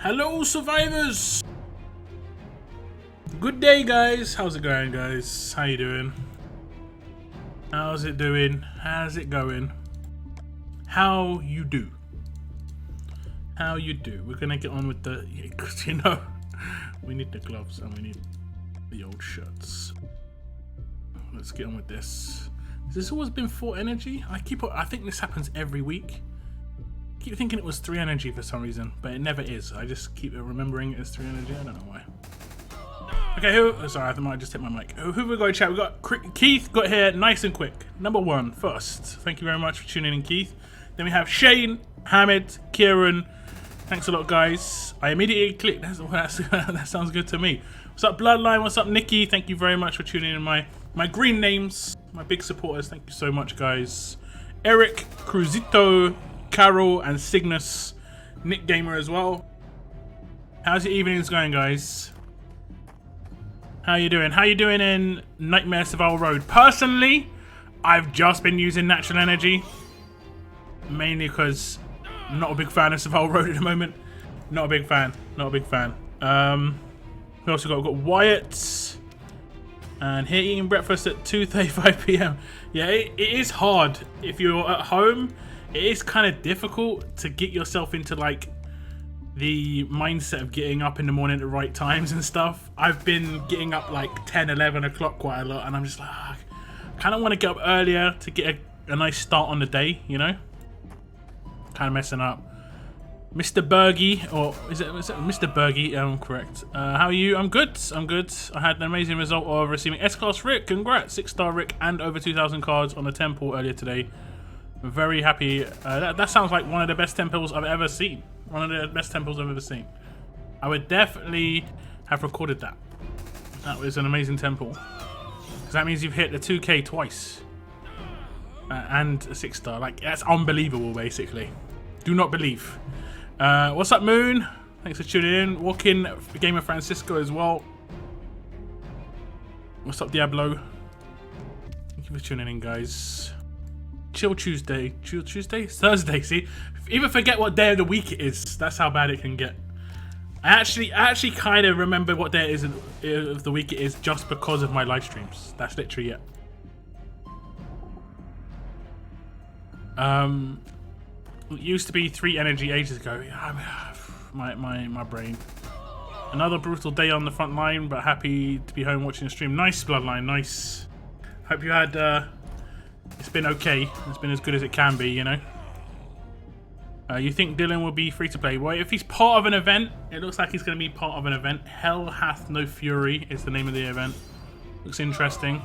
Hello, survivors! Good day, guys. How's it going, guys? How you doing? How's it doing? How's it going? How you do? How you do? We're gonna get on with the... Because, you know, we need the gloves and we need the old shirts. Let's get on with this. Has this always been 4 energy? I think this happens every week. I keep thinking it was 3 energy for some reason, but it never is. I just keep remembering it as 3 energy. I don't know why. Okay, sorry, I might just hit my mic. Who we got, chat? We got Keith got here nice and quick. Number 1 first. Thank you very much for tuning in, Keith. Then we have Shane, Hamid, Kieran. Thanks a lot, guys. I immediately clicked. That sounds good to me. What's up, Bloodline? What's up, Nikki? Thank you very much for tuning in. My green names, my big supporters. Thank you so much, guys. Eric, Cruzito, Carol, and Cygnus. Nick Gamer as well. How's your evenings going, guys? How you doing? How you doing in Nightmare Survival Road? Personally, I've just been using natural energy. Mainly because I'm not a big fan of Survival Road at the moment. Not a big fan. Not a big fan. We also got, we've got Wyatt. And here eating breakfast at 2:35 PM. Yeah, it is hard. If you're at home, it is kind of difficult to get yourself into like the mindset of getting up in the morning at the right times and stuff. I've been getting up like 10, 11 o'clock quite a lot, and I'm just like, I kind of want to get up earlier to get a nice start on the day, you know? Kind of messing up. Mr. Bergie, or is it Mr. Bergie? I'm correct. How are you? I'm good. I'm good. I had an amazing result of receiving S-Class Rick. Congrats, 6-star Rick, and over 2,000 cards on the temple earlier today. I'm very happy. That sounds like one of the best temples I've ever seen. One of the best temples I've ever seen. I would definitely have recorded that. That was an amazing temple. Because that means you've hit the 2K twice. And a 6-star. Like, that's unbelievable, basically. Do not believe. What's up, Moon? Thanks for tuning in. Walk-in Gamer Francisco as well. What's up, Diablo? Thank you for tuning in, guys. Chill Tuesday. Chill Tuesday? Thursday, see? Even forget what day of the week it is. That's how bad it can get. I actually kind of remember what day it is of the week it is just because of my live streams. That's literally it. It used to be 3 energy ages ago. My brain. Another brutal day on the front line, but happy to be home watching the stream. Nice, Bloodline, nice. Hope you had, it's been okay. It's been as good as it can be, you know. You think Dylan will be free to play? Well, if he's part of an event, it looks like he's going to be part of an event. Hell Hath No Fury is the name of the event. Looks interesting.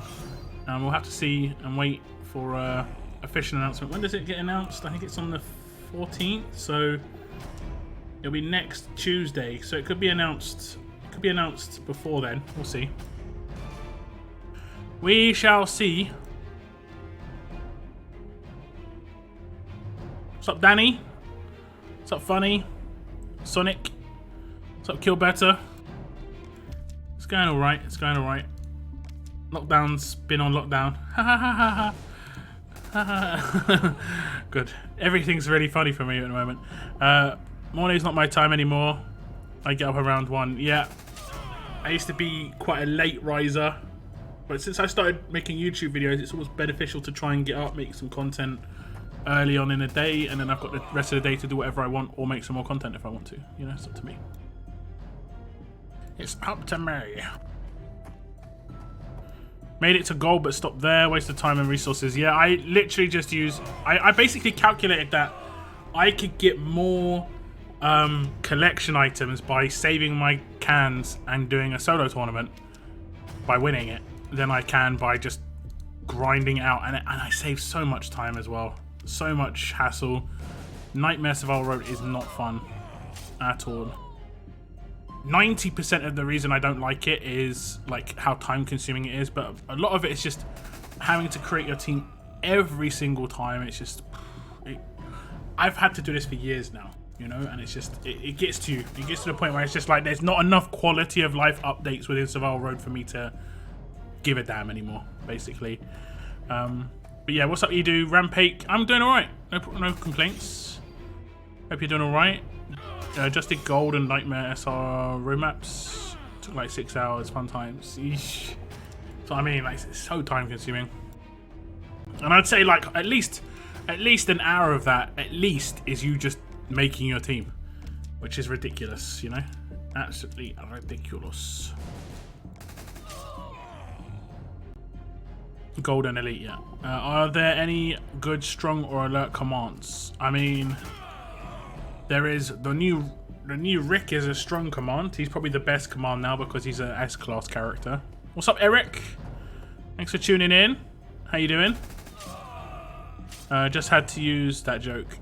We'll have to see and wait for official announcement. When does it get announced? I think it's on the 14th, so it'll be next Tuesday. So it could be announced. It could be announced before then. We'll see. We shall see. What's up, Danny? What's up, Funny? Sonic? What's up, Kill Better? It's going alright. It's going alright. Lockdown's been on lockdown. Ha ha ha ha ha. Good. Everything's really funny for me at the moment. Morning's not my time anymore. I get up around 1. Yeah. I used to be quite a late riser. But since I started making YouTube videos, it's always beneficial to try and get up, make some content early on in the day, and then I've got the rest of the day to do whatever I want or make some more content if I want to. You know, it's up to me. It's up to me. Made it to gold but stopped there. Waste of time and resources. Yeah, I literally just use... I basically calculated that I could get more collection items by saving my cans and doing a solo tournament by winning it than I can by just grinding it out. And I save so much time as well. So much hassle. Nightmare Survival Road is not fun at all. 90% of the reason I don't like it is like how time consuming it is, but a lot of it is just having to create your team every single time. It's just I've had to do this for years now, you know, and it's just it gets to you. It gets to the point where it's just like there's not enough quality of life updates within Survival Road for me to give a damn anymore, basically. But yeah, what's up, Edu? Rampake? I'm doing alright. No complaints. Hope you're doing alright. Just did Gold and Nightmare SR road maps. Took like 6 hours, fun times. Eesh. So I mean, like, it's so time consuming. And I'd say like at least an hour of that at least is you just making your team, which is ridiculous, you know, absolutely ridiculous. Golden Elite, yeah. Are there any good strong or alert commands? I mean, there is the new Rick is a strong command. He's probably the best command now because he's an S-class character. What's up, Eric? Thanks for tuning in. How you doing? Just had to use that joke.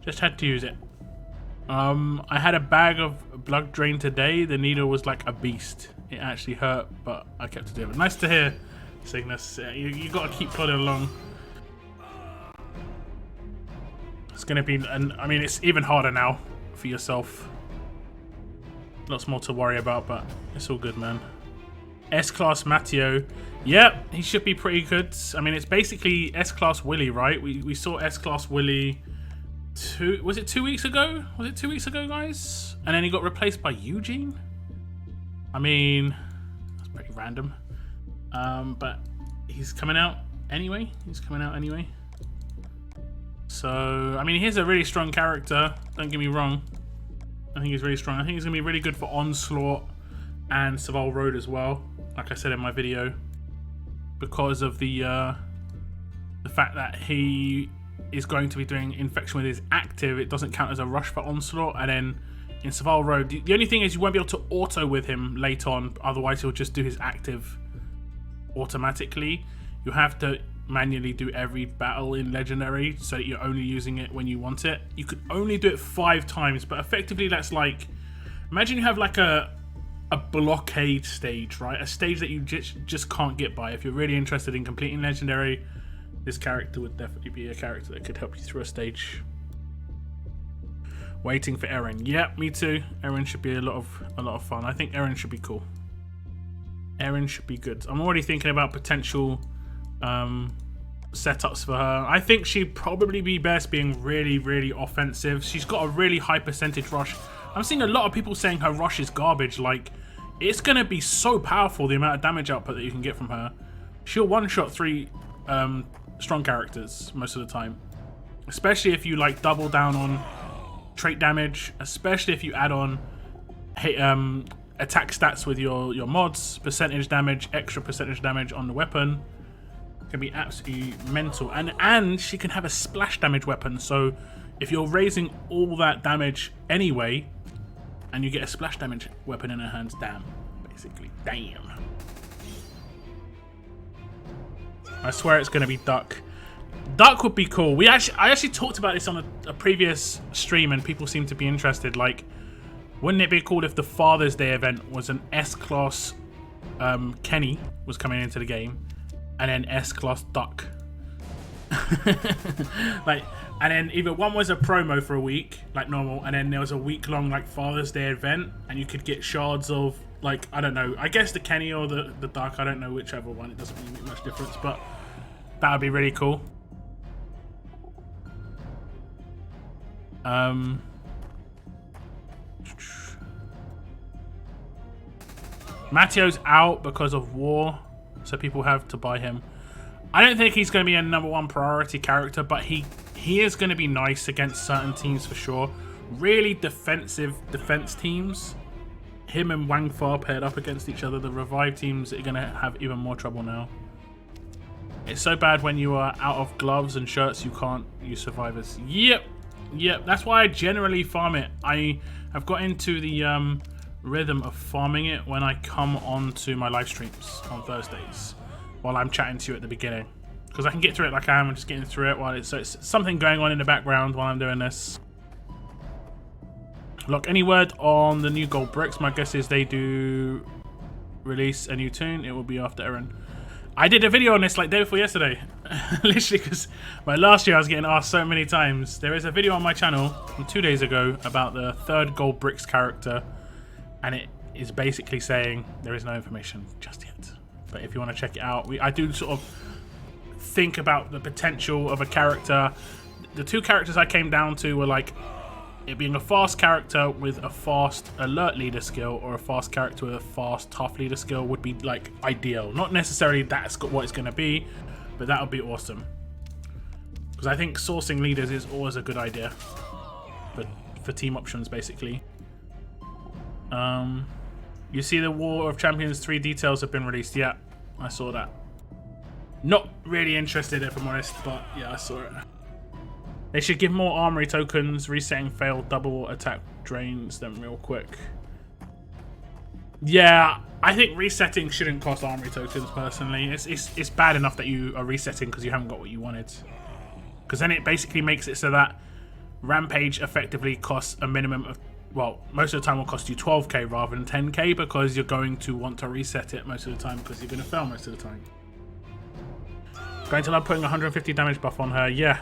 Just had to use it. I had a bag of blood drain today. The needle was like a beast. It actually hurt, but I kept it in. Nice to hear, Cygnus. You got to keep plodding along. It's going to be, and I mean, it's even harder now for yourself. Lots more to worry about, but it's all good, man. S-Class Matteo. Yep, he should be pretty good. I mean, it's basically S-Class Willy, right? We saw S-Class Willy was it 2 weeks ago? Was it 2 weeks ago, guys? And then he got replaced by Eugene? I mean, that's pretty random. But he's coming out anyway. So, I mean, he's a really strong character. Don't get me wrong. I think he's really strong. I think he's going to be really good for Onslaught and Savile Road as well. Like I said in my video. Because of the fact that he is going to be doing Infection with his active, it doesn't count as a rush for Onslaught. And then in Savile Road, the only thing is you won't be able to auto with him late on, otherwise he'll just do his active automatically. You have to manually do every battle in Legendary so that you're only using it when you want it. You could only do it 5 times, but effectively that's like, imagine you have like a blockade stage, right? A stage that you just can't get by. If you're really interested in completing Legendary, this character would definitely be a character that could help you through a stage. Waiting for Erin. Yeah, me too. Erin should be a lot of fun. I think Erin should be cool. Erin should be good. I'm already thinking about potential setups for her. I think she'd probably be best being really, really offensive. She's got a really high percentage rush. I'm seeing a lot of people saying her rush is garbage. Like, it's going to be so powerful, the amount of damage output that you can get from her. She'll one-shot 3 strong characters most of the time. Especially if you, like, double down on trait damage. Especially if you add on attack stats with your mods. Percentage damage, extra percentage damage on the weapon. It can be absolutely mental. And she can have a splash damage weapon. So if you're raising all that damage anyway, and you get a splash damage weapon in her hands, damn. Basically, damn. I swear it's going to be Duck. Duck would be cool. I actually talked about this on a previous stream, and people seem to be interested. Like, wouldn't it be cool if the Father's Day event was an S-Class Kenny was coming into the game, and then S-Class Duck? Like, and then either one was a promo for a week, like normal, and then there was a week-long, like, Father's Day event, and you could get shards of, like, I don't know, I guess the Kenny or the Duck, I don't know whichever one, it doesn't really make much difference, but that would be really cool. Matteo's out because of war, so people have to buy him. I don't think he's going to be a #1 priority character, but he is going to be nice against certain teams for sure. Really defensive defense teams. Him and Wang Fa paired up against each other. The revive teams are going to have even more trouble now. It's so bad when you are out of gloves and shirts you can't use survivors. Yep. That's why I generally farm it. I have got into the rhythm of farming it when I come on to my live streams on Thursdays while I'm chatting to you at the beginning, because I can get through it like I am. I'm just getting through it while it's something going on in the background while I'm doing this. Look, any word on the new gold bricks? My guess is they do release a new tune. It will be after Erin. I did a video on this like day before yesterday. Literally, because my last year I was getting asked so many times. There is a video on my channel from 2 days ago about the 3rd gold bricks character, and it is basically saying there is no information just yet. But if you want to check it out, I do sort of think about the potential of a character. The 2 characters I came down to were like it being a fast character with a fast alert leader skill or a fast character with a fast tough leader skill would be like ideal. Not necessarily that's what it's going to be, but that would be awesome. Because I think sourcing leaders is always a good idea for team options, basically. You see the War of Champions 3 details have been released. Yeah, I saw that. Not really interested, if I'm honest, but yeah, I saw it. They should give more armory tokens. Resetting failed double attack drains them real quick. Yeah, I think resetting shouldn't cost armory tokens, personally. It's bad enough that you are resetting because you haven't got what you wanted. Because then it basically makes it so that Rampage effectively costs a minimum of, well, most of the time will cost you 12k rather than 10k because you're going to want to reset it most of the time because you're going to fail most of the time. Going to love putting 150 damage buff on her, yeah.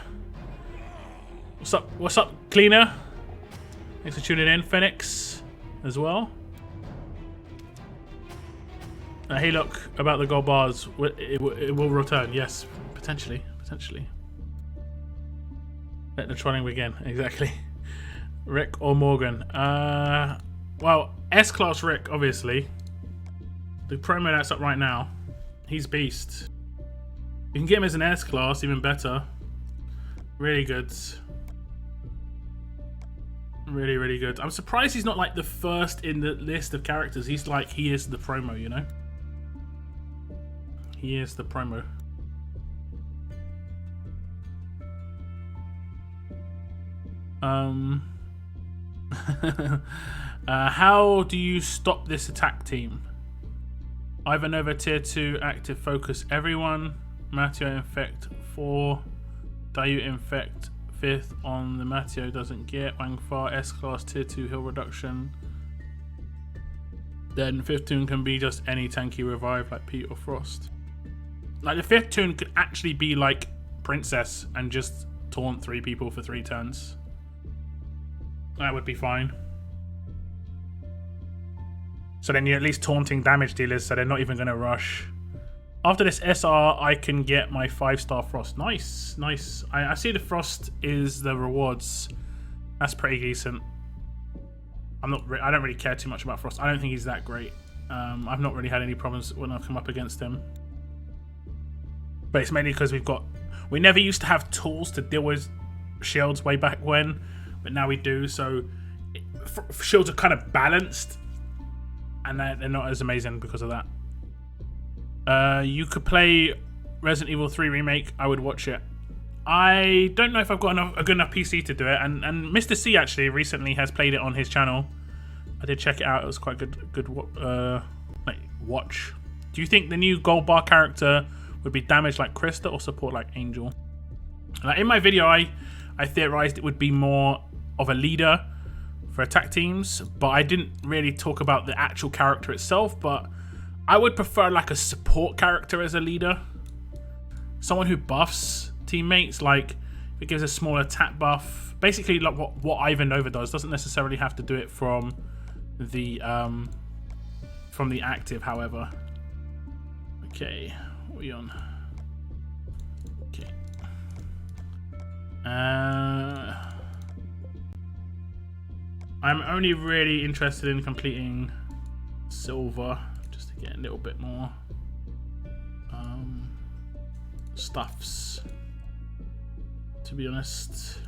What's up, Cleaner? Thanks for tuning in. Phoenix as well. Hey, look, about the gold bars. It will return. Yes, potentially. Let the trolling begin. Exactly. Rick or Morgan? Well, S-Class Rick, obviously. The promo that's up right now. He's beast. You can get him as an S-Class, even better. Really good. Really, really good. I'm surprised he's not like the first in the list of characters. He's like, he is the promo, you know? He is the promo. How do you stop this attack team? Ivanova tier 2 active focus everyone. Matteo infect 4. Dayu infect 5th on the Matteo doesn't get. Wangfar S-Class tier 2 heal reduction. Then 5th tune can be just any tanky revive like Pete or Frost. Like the 5th tune could actually be like Princess and just taunt 3 people for 3 turns. That would be fine. So then you're at least taunting damage dealers so they're not even going to rush. After this SR, I can get my 5-star Frost. Nice, nice. I see the Frost is the rewards. That's pretty decent. I don't really care too much about Frost. I don't think he's that great. I've not really had any problems when I've come up against him. But it's mainly because we never used to have tools to deal with shields way back when, but now we do. So shields are kind of balanced, and they're not as amazing because of that. You could play Resident Evil 3 Remake. I would watch it. I don't know if I've got a good enough PC to do it, and Mr. C actually recently has played it on his channel. I did check it out. It was quite good watch. Do you think the new gold bar character would be damaged like Krista or support like Angel? Like in my video, I theorized it would be more of a leader for attack teams, but I didn't really talk about the actual character itself. But I would prefer like a support character as a leader, someone who buffs teammates. Like if it gives a small attack buff, basically like what Ivanova does. Doesn't necessarily have to do it from the active, however. Okay, what are we on? Okay. I'm only really interested in completing silver just to get a little bit more stuffs. To be honest,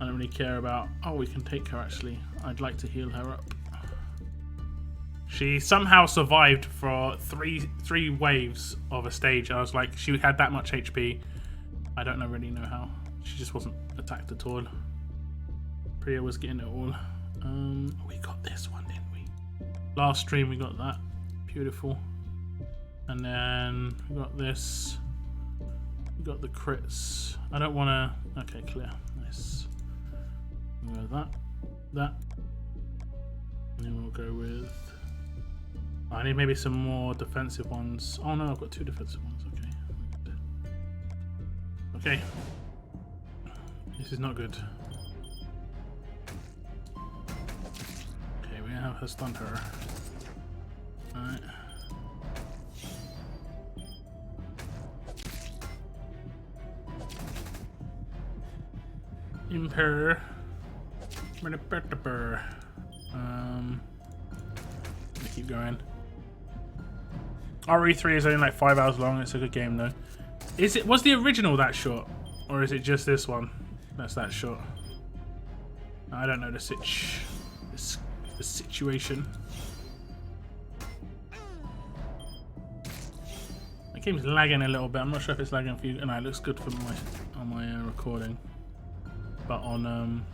I don't really care about. Oh, we can take her actually. I'd like to heal her up. She somehow survived for three waves of a stage. I was like, she had that much HP. I don't really know how. She just wasn't attacked at all. Priya was getting it all. We got this one, didn't we? Last stream we got that. Beautiful. And then we got this. We got the crits. I don't want to. Okay, clear. Nice. We'll go that. And then we'll go with. I need maybe some more defensive ones. Oh no, I've got 2 defensive ones. Okay. Okay. This is not good. Okay, we have stunned her. Alright. Emperor. Keep going. RE3 is only like 5 hours long. It's a good game though. Was the original that short, or is it just this one that's that short? I don't know the situation. The game's lagging a little bit. I'm not sure if it's lagging for you. No, it looks good for my recording, but on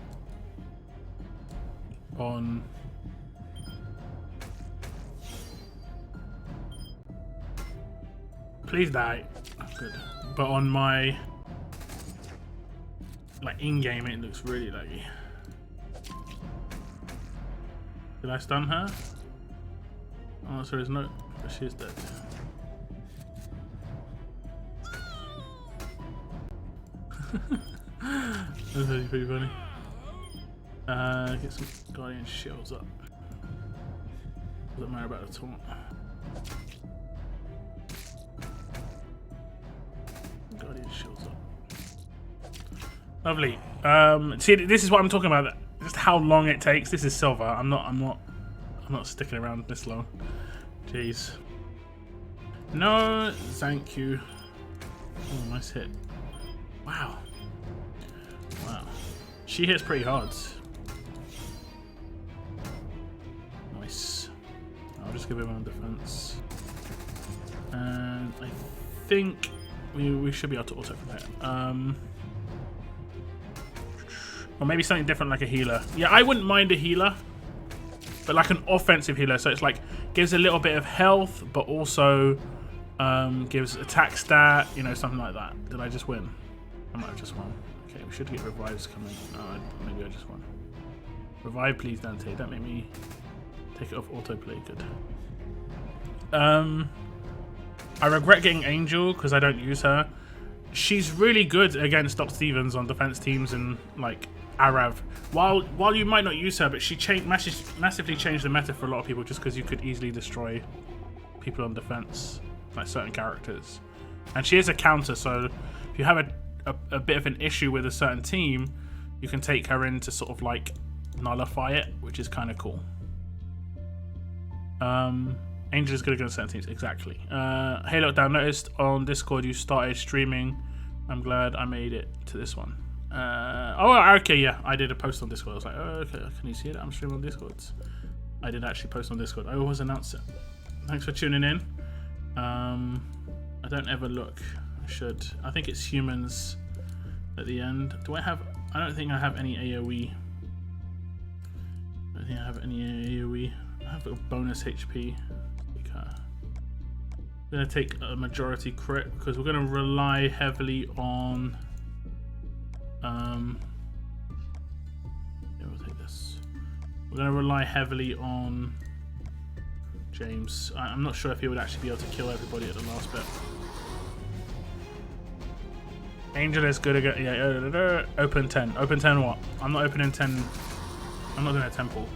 please die. Oh, good. But on my like in-game, it looks really laggy. Did I stun her? Oh, so there's no. She's dead. That's actually pretty funny. Get some guardian shields up. Doesn't matter about the taunt. Guardian shields up. Lovely. See, this is what I'm talking about. Just how long it takes. This is silver. I'm not sticking around this long. Jeez. No, thank you. Oh, nice hit. Wow. Wow. She hits pretty hard. Nice. I'll just give him on defense. And I think we should be able to auto from there. Or maybe something different like a healer. Yeah, I wouldn't mind a healer. But like an offensive healer. So it's like gives a little bit of health, but also gives attack stat, you know, something like that. Did I just win? I might have just won. Okay, we should get revives coming. Maybe I just won. Revive, please, Dante. Don't make me take it off autoplay. Good. I regret getting Angel because I don't use her. She's really good against Doc Stevens on defense teams and like Arav. While you might not use her, but she massively changed the meta for a lot of people just because you could easily destroy people on defense, like certain characters. And she is a counter, so if you have a bit of an issue with a certain team, you can take her in to sort of like nullify it, which is kind of cool. Angel is good against certain teams, exactly. Hey, look, I noticed on Discord you started streaming. I'm glad I made it to this one. Oh, okay, yeah, I did a post on Discord. I was like, oh, okay, can you see it? I'm streaming on Discord. I did actually post on Discord. I always announce it. Thanks for tuning in. I don't ever look. I should. I think it's humans at the end. Do I have? I don't think I have any AoE. I don't think I have any AoE. I have a bonus HP. I'm going to take a majority crit because we're going to rely heavily on. Yeah, we'll take this. We're going to rely heavily on James. I'm not sure if he would actually be able to kill everybody at the last bit. Angel is good again. Yeah, open 10. Open 10 what? I'm not opening 10. I'm not doing a temple.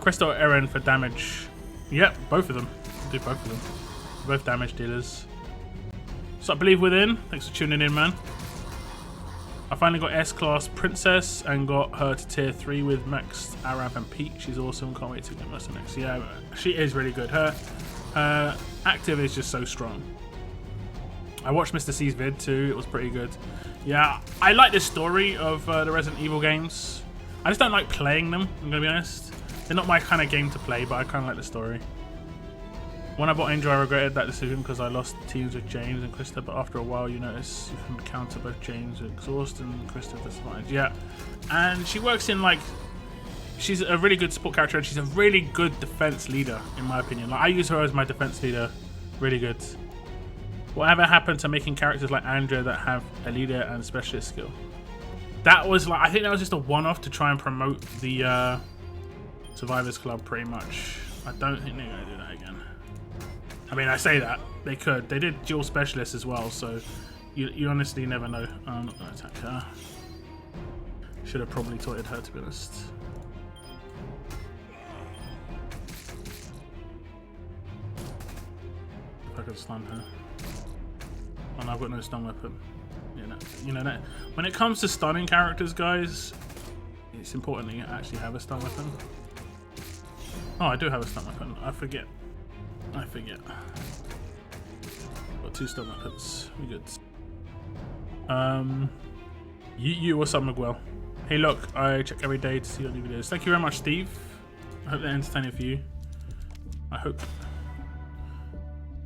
Crystal Erin for damage. Yep, both of them. I'll do both of them. Both damage dealers. So I believe within. Thanks for tuning in, man. I finally got S-Class Princess and got her to tier 3 with Max, Arav and Pete. She's awesome. Can't wait to get Mercer next. Yeah, she is really good. Her active is just so strong. I watched Mr. C's vid too. It was pretty good. Yeah, I like the story of the Resident Evil games. I just don't like playing them, I'm going to be honest. They're not my kind of game to play, but I kind of like the story. When I bought Angel, I regretted that decision because I lost teams with James and Krista, but after a while you notice you can counter both James with Exhaust and Krista with Disadvantage. Yeah, and she works in like, she's a really good support character and she's a really good defense leader in my opinion. Like I use her as my defense leader, really good. Whatever happened to making characters like Andrea that have a leader and specialist skill? That was like, I think that was just a one-off to try and promote the Survivors Club pretty much. I don't think they're going to do that again. I mean, I say that. They could. They did dual specialists as well, so you honestly never know. I'm not going to attack her. Should have probably taunted her, to be honest. If I could stun her. Oh no, I've got no stun weapon. You know that. When it comes to stunning characters, guys, it's important that you actually have a stun weapon. Oh, I do have a stun weapon. I forget. Got 2 stun weapons. We good. What's up, Miguel? Hey, look, I check every day to see your new videos. Thank you very much, Steve. I hope they're entertaining for you. I hope.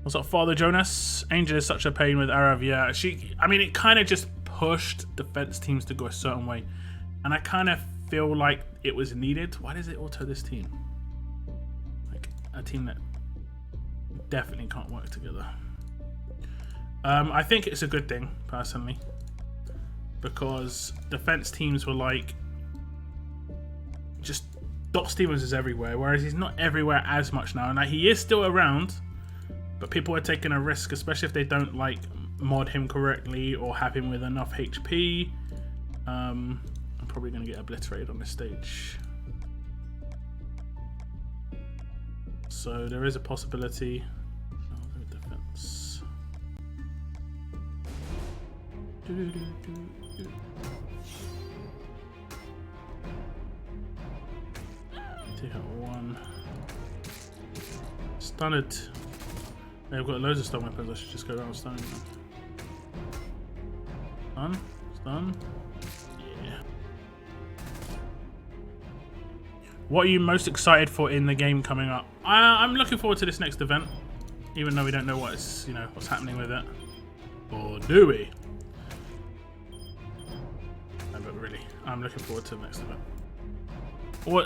What's up, Father Jonas? Angel is such a pain with Arav. Yeah, I mean, it kind of just pushed defense teams to go a certain way, and I kind of feel like it was needed. Why does it auto this team? Like a team that definitely can't work together. I think it's a good thing personally, because defense teams were like, just Dot Stevens is everywhere, whereas he's not everywhere as much now, and like, he is still around, but people are taking a risk, especially if they don't like mod him correctly or have him with enough HP. I'm probably going to get obliterated on this stage. So there is a possibility. I'll go defense. Take out 1. Stunned. They've got loads of stun weapons. I should just go around stunning them. Stun. Yeah. What are you most excited for in the game coming up? I'm looking forward to this next event, even though we don't know what's happening with it. Or do we? No, but really, I'm looking forward to the next event.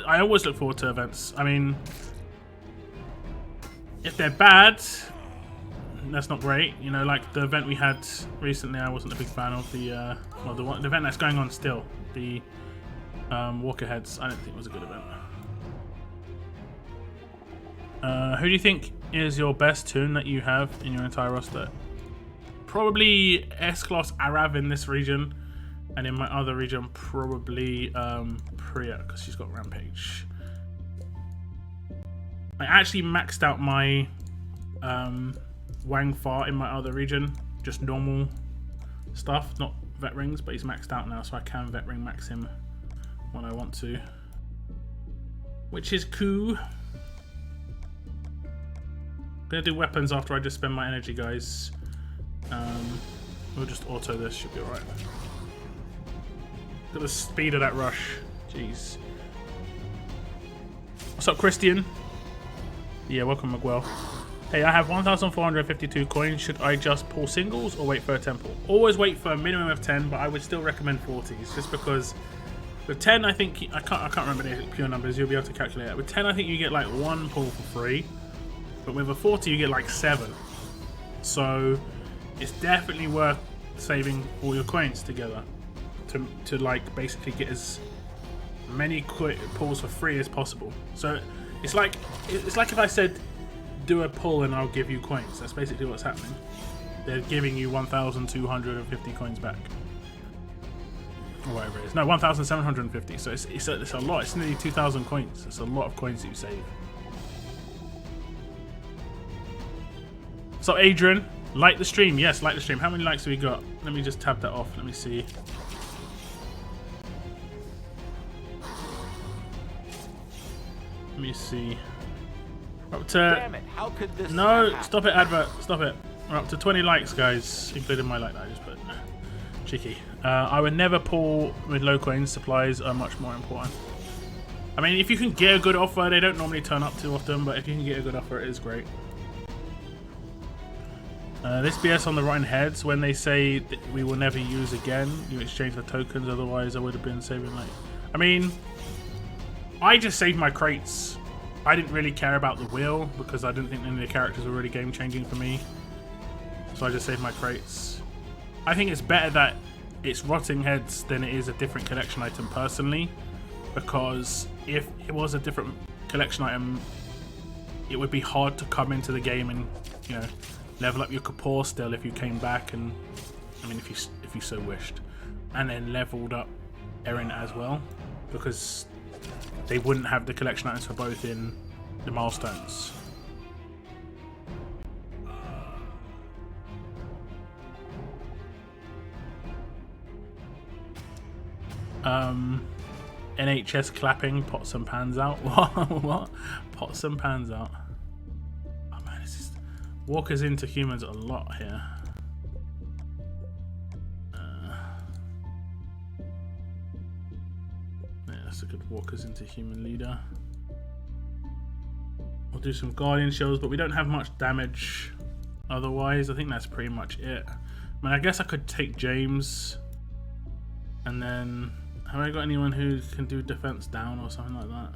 I always look forward to events. I mean, if they're bad, that's not great. You know, like the event we had recently, I wasn't a big fan of the event that's going on still. The Walkerheads, I don't think it was a good event. Who do you think is your best toon that you have in your entire roster? Probably S-Class Arav in this region, and in my other region, probably Priya, because she's got Rampage. I actually maxed out my Wang Fa in my other region, just normal stuff, not vet rings, but he's maxed out now, so I can vet ring max him when I want to, which is cool. I'm gonna do weapons after I just spend my energy, guys. We'll just auto this, should be alright. Look at the speed of that rush. Jeez. What's up, Christian? Yeah, welcome, Miguel. Hey, I have 1,452 coins. Should I just pull singles or wait for a temple? Always wait for a minimum of 10, but I would still recommend 40s, just because with 10, I think I can't remember the pure numbers. You'll be able to calculate it. With 10, I think you get like 1 pull for free, but with a 40, you get like 7. So it's definitely worth saving all your coins together to like basically get as many pulls for free as possible. So it's like if I said do a pull and I'll give you coins. That's basically what's happening. They're giving you 1,250 coins back, or whatever it is. No, 1,750. So it's a lot. It's nearly 2,000 coins. It's a lot of coins that you save. So Adrian, like the stream. Yes, like the stream. How many likes have we got? Let me just tab that off. Let me see. Let me see. We're up to... Damn it, how could this no, stop it, advert. Stop it. We're up to 20 likes, guys, including my like that I just put. Cheeky. I would never pull with low coins. Supplies are much more important. I mean, if you can get a good offer, they don't normally turn up too often, but if you can get a good offer, it is great. This BS on the rotten heads, when they say that we will never use again, you exchange the tokens, otherwise I would have been saving like... I mean, I just saved my crates. I didn't really care about the wheel, because I didn't think any of the characters were really game changing for me. So I just saved my crates. I think it's better that it's rotting heads than it is a different collection item personally, because if it was a different collection item, it would be hard to come into the game and, you know, level up your Kapoor still if you came back, and I mean if you so wished, and then leveled up Erin as well, because they wouldn't have the collection items for both in the milestones. NHS clapping, pots and pans out. What? Pots and pans out. Oh man, this is walkers into humans a lot here. Yeah, that's a good walkers into human leader. We'll do some guardian shells, but we don't have much damage otherwise. I think that's pretty much it. I mean, I guess I could take James, and then have I got anyone who can do defense down or something like that?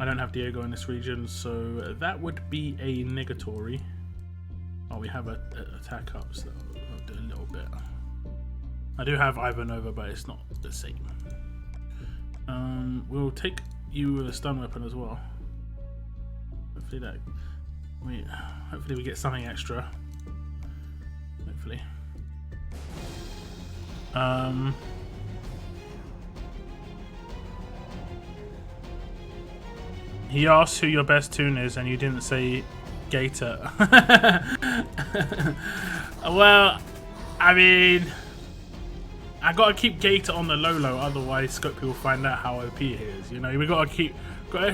I don't have Diego in this region, so that would be a negatory. Oh, we have a attack up, so I'll do a little bit. I do have Ivanova, but it's not the same. We'll take you with a stun weapon as well. Hopefully hopefully we get something extra. Hopefully. He asked who your best tune is, and you didn't say Gator. Well, I mean, I gotta keep Gator on the low, otherwise Scopy will find out how OP he is. You know, we gotta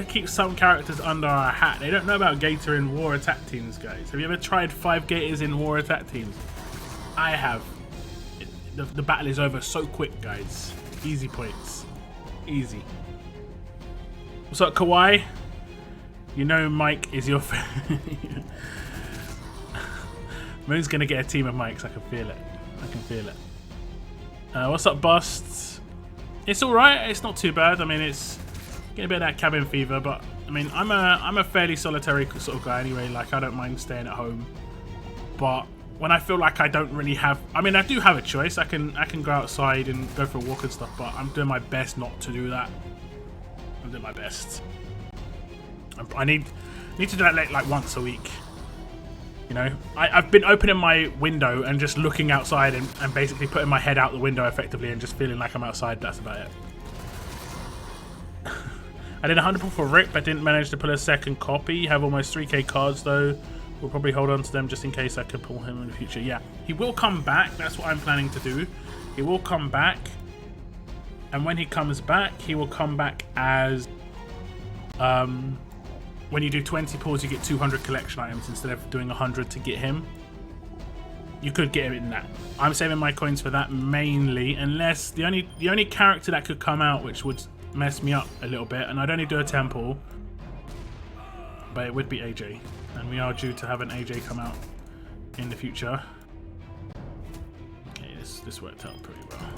keep some characters under our hat. They don't know about Gator in war attack teams, guys. Have you ever tried 5 Gators in war attack teams? I have. The battle is over so quick, guys. Easy points. Easy. What's up, Kawhi? You know Mike is your friend. Moon's gonna get a team of Mikes. I can feel it. I can feel it. What's up, Busts? It's alright. It's not too bad. I mean, it's getting a bit of that cabin fever, but I mean, I'm a fairly solitary sort of guy anyway. Like, I don't mind staying at home, but when I feel like I don't really have, I mean, I do have a choice. I can go outside and go for a walk and stuff, but I'm doing my best not to do that. I'm doing my best. I need to do that like once a week. You know, I've been opening my window and just looking outside and basically putting my head out the window effectively and just feeling like I'm outside. That's about it. I did 100 pull for Rick, but didn't manage to pull a second copy. Have almost 3k cards though. We'll probably hold on to them just in case I can pull him in the future. Yeah, he will come back. That's what I'm planning to do. He will come back. And when he comes back, he will come back as... when you do 20 pulls, you get 200 collection items instead of doing 100 to get him. You could get him in that. I'm saving my coins for that mainly, unless the only character that could come out which would mess me up a little bit, and I'd only do a temple, but it would be AJ. And we are due to have an AJ come out in the future. Okay, this worked out pretty well.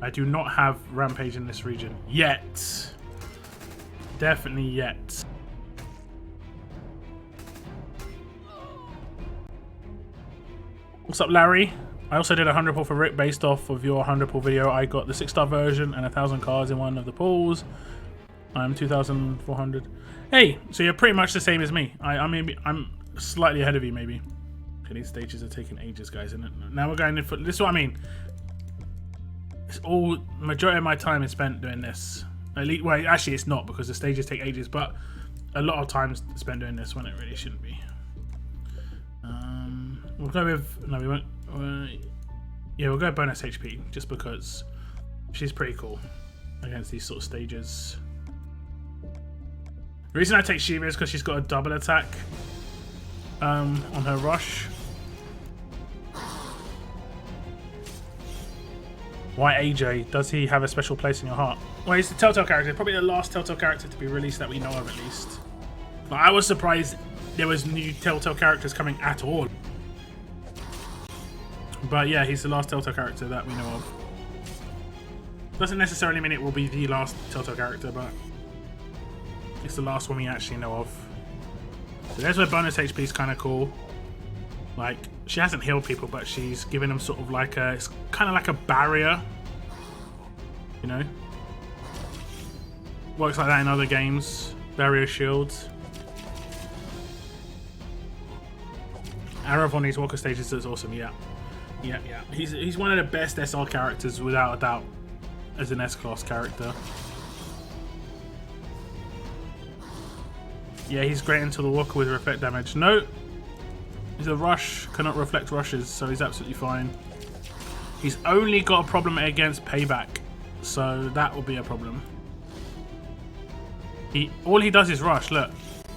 I do not have Rampage in this region yet. Definitely yet. What's up, Larry? I also did a 100 pull for Rick based off of your 100 pull video. I got the 6-star version and 1,000 cards in one of the pulls. I'm 2,400. Hey, so you're pretty much the same as me. I mean, I'm slightly ahead of you, maybe. Okay, these stages are taking ages, guys, isn't it? Now we're going in for... This is what I mean. It's all... Majority of my time is spent doing this. At least, well, actually, it's not, because the stages take ages, but a lot of time spent doing this when it really shouldn't be. We'll go with... No, we won't... yeah, we'll go bonus HP, just because she's pretty cool against these sort of stages. The reason I take Shiva is because she's got a double attack on her rush. Why AJ? Does he have a special place in your heart? Well, he's the Telltale character. Probably the last Telltale character to be released that we know of, at least. But I was surprised there was new Telltale characters coming at all. But yeah, he's the last Telltale character that we know of. Doesn't necessarily mean it will be the last Telltale character, but it's the last one we actually know of. So there's where bonus HP is kind of cool. Like, she hasn't healed people, but she's giving them sort of like a... It's kind of like a barrier. You know? Works like that in other games. Barrier shields. Arrow on these Walker stages is awesome, yeah. Yeah. He's one of the best SR characters, without a doubt, as an S-class character. Yeah, he's great until the Walker with reflect damage. No, He's a rush, cannot reflect rushes, so he's absolutely fine. He's only got a problem against payback, so that will be a problem. All he does is rush, look.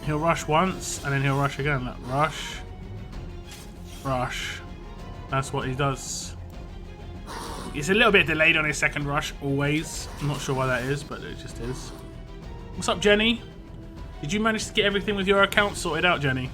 He'll rush once, and then he'll rush again. Look, rush. Rush. That's what he does. He's a little bit delayed on his second rush, always. I'm not sure why that is, but it just is. What's up, Jenny? Did you manage to get everything with your account sorted out, Jenny?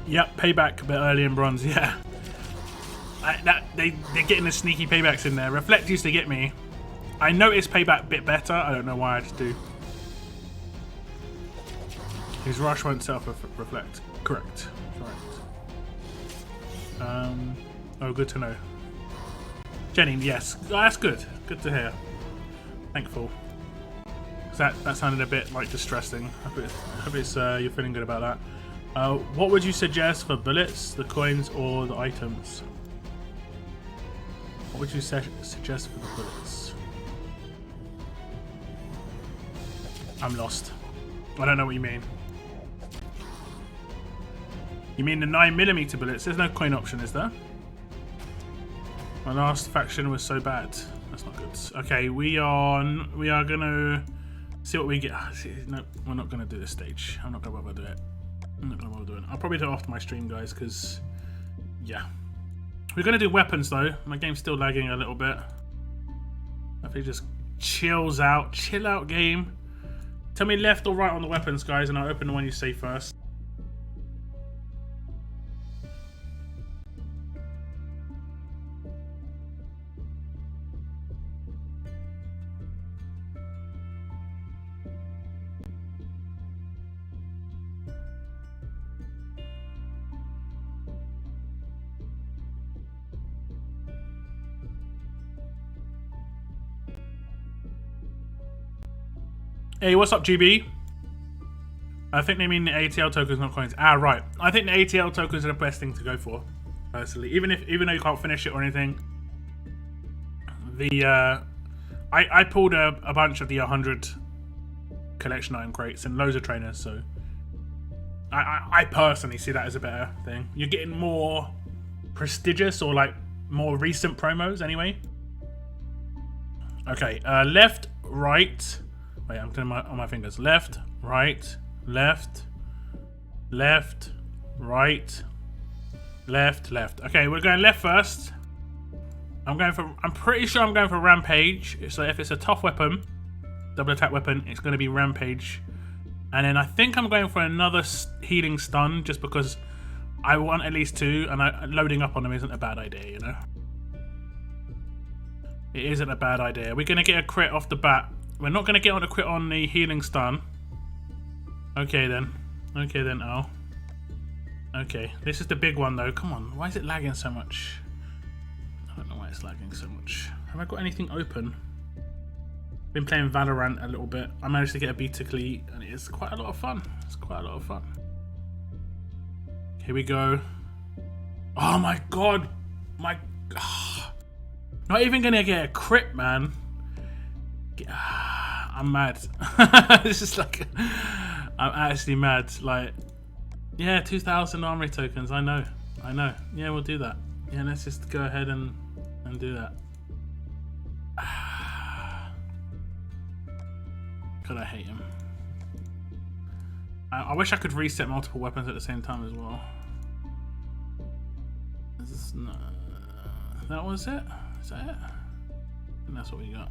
Yep, payback a bit early in bronze, yeah. They're getting the sneaky paybacks in there. Reflect used to get me. I noticed payback a bit better. I don't know why I just do. His rush won't self-reflect. Correct. Oh, good to know. Jenny, yes. Oh, that's good. Good to hear. Thankful. That sounded a bit like distressing. I hope it's you're feeling good about that. What would you suggest for bullets, the coins, or the items? What would you suggest for the bullets? I'm lost. I don't know what you mean. You mean the 9mm bullets? There's no coin option, is there? My last faction was so bad. That's not good. Okay, we are gonna see what we get. No, we're not gonna do this stage. I'm not gonna bother do it. I'm not gonna bother doing it. I'll probably do it after my stream, guys, because yeah. We're gonna do weapons though. My game's still lagging a little bit. I think it just chills out. Chill out game. Tell me left or right on the weapons, guys, and I'll open the one you say first. Hey, what's up, GB? I think they mean the ATL tokens, not coins. Ah, right. I think the ATL tokens are the best thing to go for, personally. Even though you can't finish it or anything. I pulled a bunch of the 100 collection item crates and loads of trainers, so I personally see that as a better thing. You're getting more prestigious or like more recent promos anyway. Okay, left, right. Wait, I'm doing on my fingers. Left, right, left, left, right, left, left. Okay, we're going left first. I'm pretty sure I'm going for Rampage. So if it's a tough weapon, double attack weapon, it's going to be Rampage. And then I think I'm going for another healing stun, just because I want at least two, and loading up on them isn't a bad idea, you know? It isn't a bad idea. We're going to get a crit off the bat. We're not going to get on a crit on the healing stun. Okay then. Okay then, Al. Okay, this is the big one though. Come on, why is it lagging so much? I don't know why it's lagging so much. Have I got anything open? Been playing Valorant a little bit. I managed to get a beta cleat and it's quite a lot of fun. It's quite a lot of fun. Here we go. Oh my god. Not even going to get a crit, man. I'm mad. This is like, I'm actually mad. Like, yeah, 2,000 armory tokens. I know. Yeah, we'll do that. Yeah, let's just go ahead and do that. God, I hate him. I wish I could reset multiple weapons at the same time as well. That was it? Is that it? And that's what we got.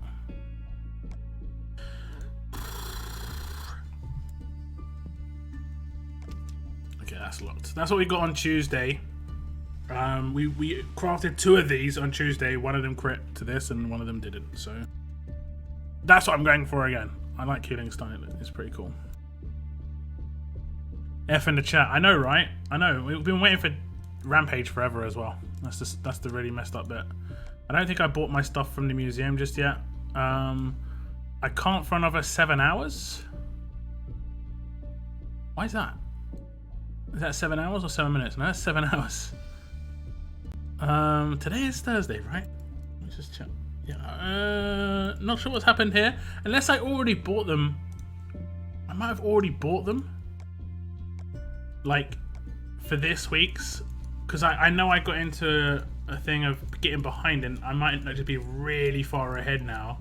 Okay, that's locked. That's what we got on Tuesday. We crafted 2 of these on Tuesday. One of them crit to this and one of them didn't. So that's what I'm going for again. I like healing stun. It's pretty cool. F in the chat. I know, right? I know. We've been waiting for Rampage forever as well. That's the really messed up bit. I don't think I bought my stuff from the museum just yet. I can't for another 7 hours. Why is that? Is that 7 hours or 7 minutes? No, that's 7 hours. Today is Thursday, right? Let's just check. Yeah, not sure what's happened here. Unless I already bought them. I might have already bought them. Like, for this week's. Because I know I got into a thing of getting behind and I might just be really far ahead now.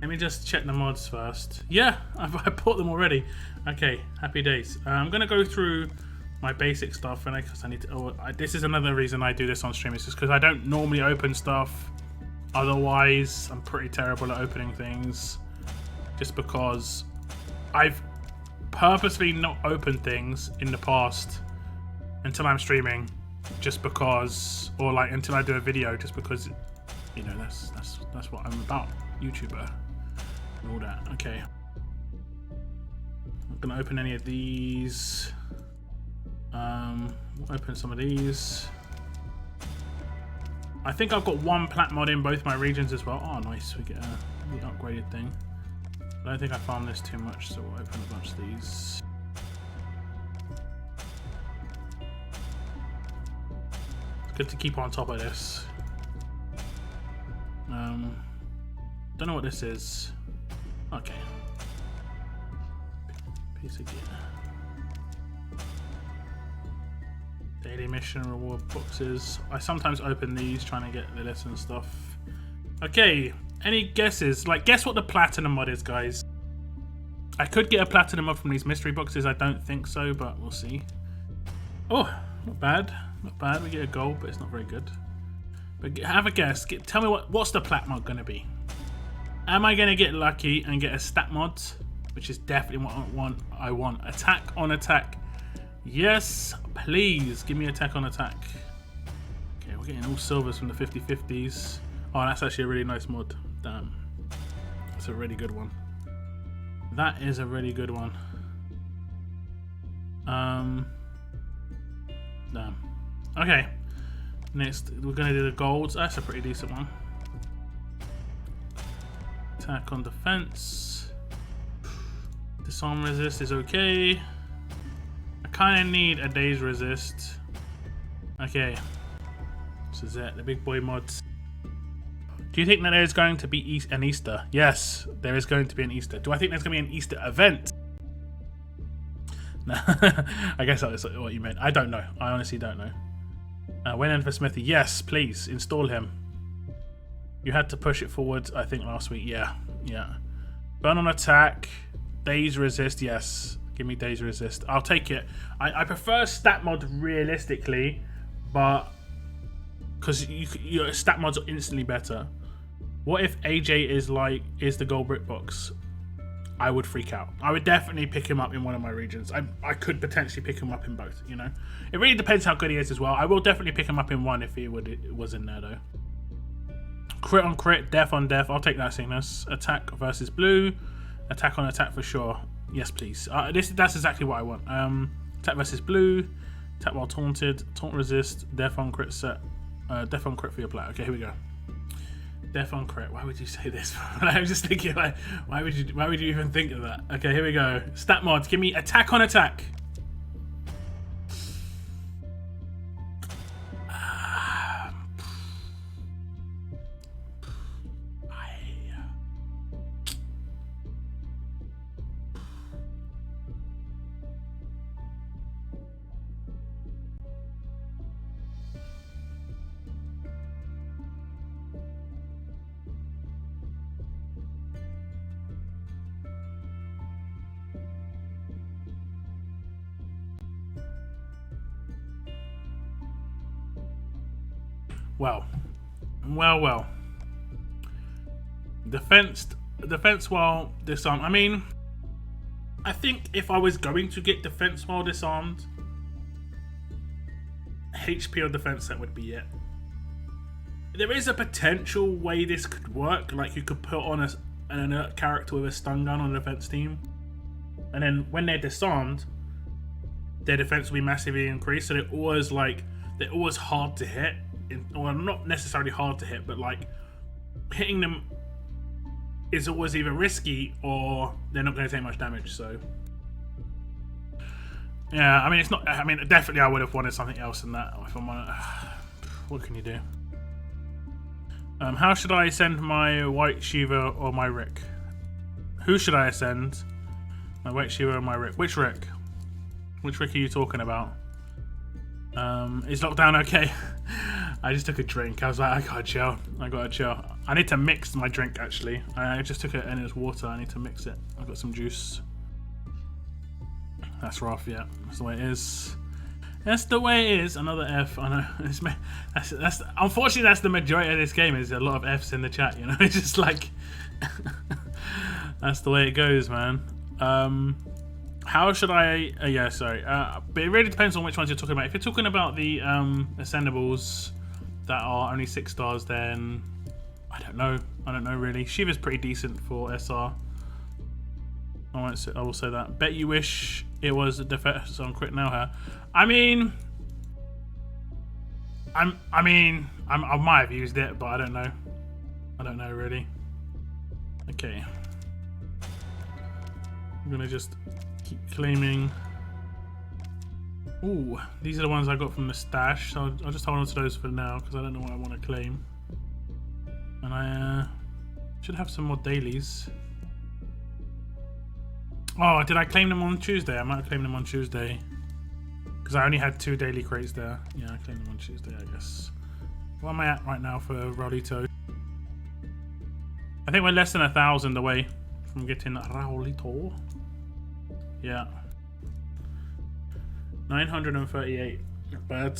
Let me just check the mods first. Yeah, I bought them already. Okay, happy days. I'm going to go through my basic stuff and I need to... this is another reason I do this on stream. It's just because I don't normally open stuff. Otherwise, I'm pretty terrible at opening things. Just because I've purposely not opened things in the past until I'm streaming. Just because... Or like until I do a video. Just because, you know, that's what I'm about. YouTuber. And all that. Okay. I'm not going to open any of these. We'll open some of these. I think I've got one plat mod in both my regions as well. Oh, nice. We get the upgraded thing. I don't think I farmed this too much, so we'll open a bunch of these. It's good to keep on top of this. Don't know what this is. Okay. Piece of gear. Daily mission reward boxes. I sometimes open these trying to get the list and stuff. Okay, any guesses? Like, guess what the platinum mod is, guys. I could get a platinum mod from these mystery boxes. I don't think so, but we'll see. Oh, not bad. Not bad. We get a gold, but it's not very good. But have a guess. Tell me what's the plat mod going to be. Am I going to get lucky and get a stat mod? Which is definitely what I want. Attack on attack. Yes, please. Give me attack on attack. Okay, we're getting all silvers from the 50/50s. Oh, that's actually a really nice mod. Damn. That's a really good one. That is a really good one. Damn. Okay. Next, we're going to do the golds. That's a pretty decent one. Attack on defense. Disarm resist is okay. I kind of need a daze resist. Okay. This is it. The big boy mods. Do you think that there's going to be an Easter? Yes, there is going to be an Easter. Do I think there's going to be an Easter event? No. I guess that was what you meant. I don't know. I honestly don't know. When for Smithy. Yes, please. Install him. You had to push it forward, I think, last week. Yeah. Yeah. Burn on attack. Daze resist. Yes. Give me daze resist. I'll take it. I prefer stat mod realistically, but... Because your stat mods are instantly better. What if AJ is the gold brick box? I would freak out. I would definitely pick him up in one of my regions. I could potentially pick him up in both, you know? It really depends how good he is as well. I will definitely pick him up in one if it was in there, though. Crit on crit, death on death. I'll take that, Cygnus. Attack versus blue. Attack on attack for sure. Yes, please. That's exactly what I want. Attack versus blue. Attack while taunted. Taunt resist. Death on crit set. Death on crit for your plat. Okay, here we go. Death on crit. Why would you say this? I was just thinking, like, why would you even think of that? Okay, here we go. Stat mods. Give me attack on attack. Well. Defense while disarmed. I mean, I think if I was going to get defense while disarmed, HP or defense set would be it. There is a potential way this could work. Like, you could put on an inert character with a stun gun on the defense team, and then when they're disarmed, their defense will be massively increased. So they're always hard to hit. Well, not necessarily hard to hit, but like hitting them is always either risky or they're not going to take much damage. So Yeah, I mean, it's not. I mean, definitely, I would have wanted something else than that. If I'm on, what can you do? How should I send my White Shiva or my Rick? Who should I send? My White Shiva or my Rick? Which Rick? Which Rick are you talking about? Is lockdown okay? I just took a drink. I was like, I gotta chill. I gotta chill. I need to mix my drink actually. I just took it and it's water. I need to mix it. I've got some juice. That's rough, yeah. That's the way it is. That's the way it is. Another F. I know. That's unfortunately that's the majority of this game. Is a lot of Fs in the chat. You know, it's just like that's the way it goes, man. How should I? Yeah, sorry. But it really depends on which ones you're talking about. If you're talking about the Ascendables that are only 6 stars, then I don't know. I don't know really. Shiva's pretty decent for SR. I will say that. Bet you wish it was a defense on crit now. Her. I might have used it, but I don't know. I don't know really. Okay. I'm gonna just keep claiming. Ooh, these are the ones I got from the stash. So I'll just hold on to those for now because I don't know what I want to claim. And I should have some more dailies. Oh, did I claim them on Tuesday? I might have claimed them on Tuesday. Because I only had 2 daily crates there. Yeah, I claimed them on Tuesday, I guess. What am I at right now for Raulito? I think we're less than 1,000 away from getting Raulito. Yeah. 938. Not bad.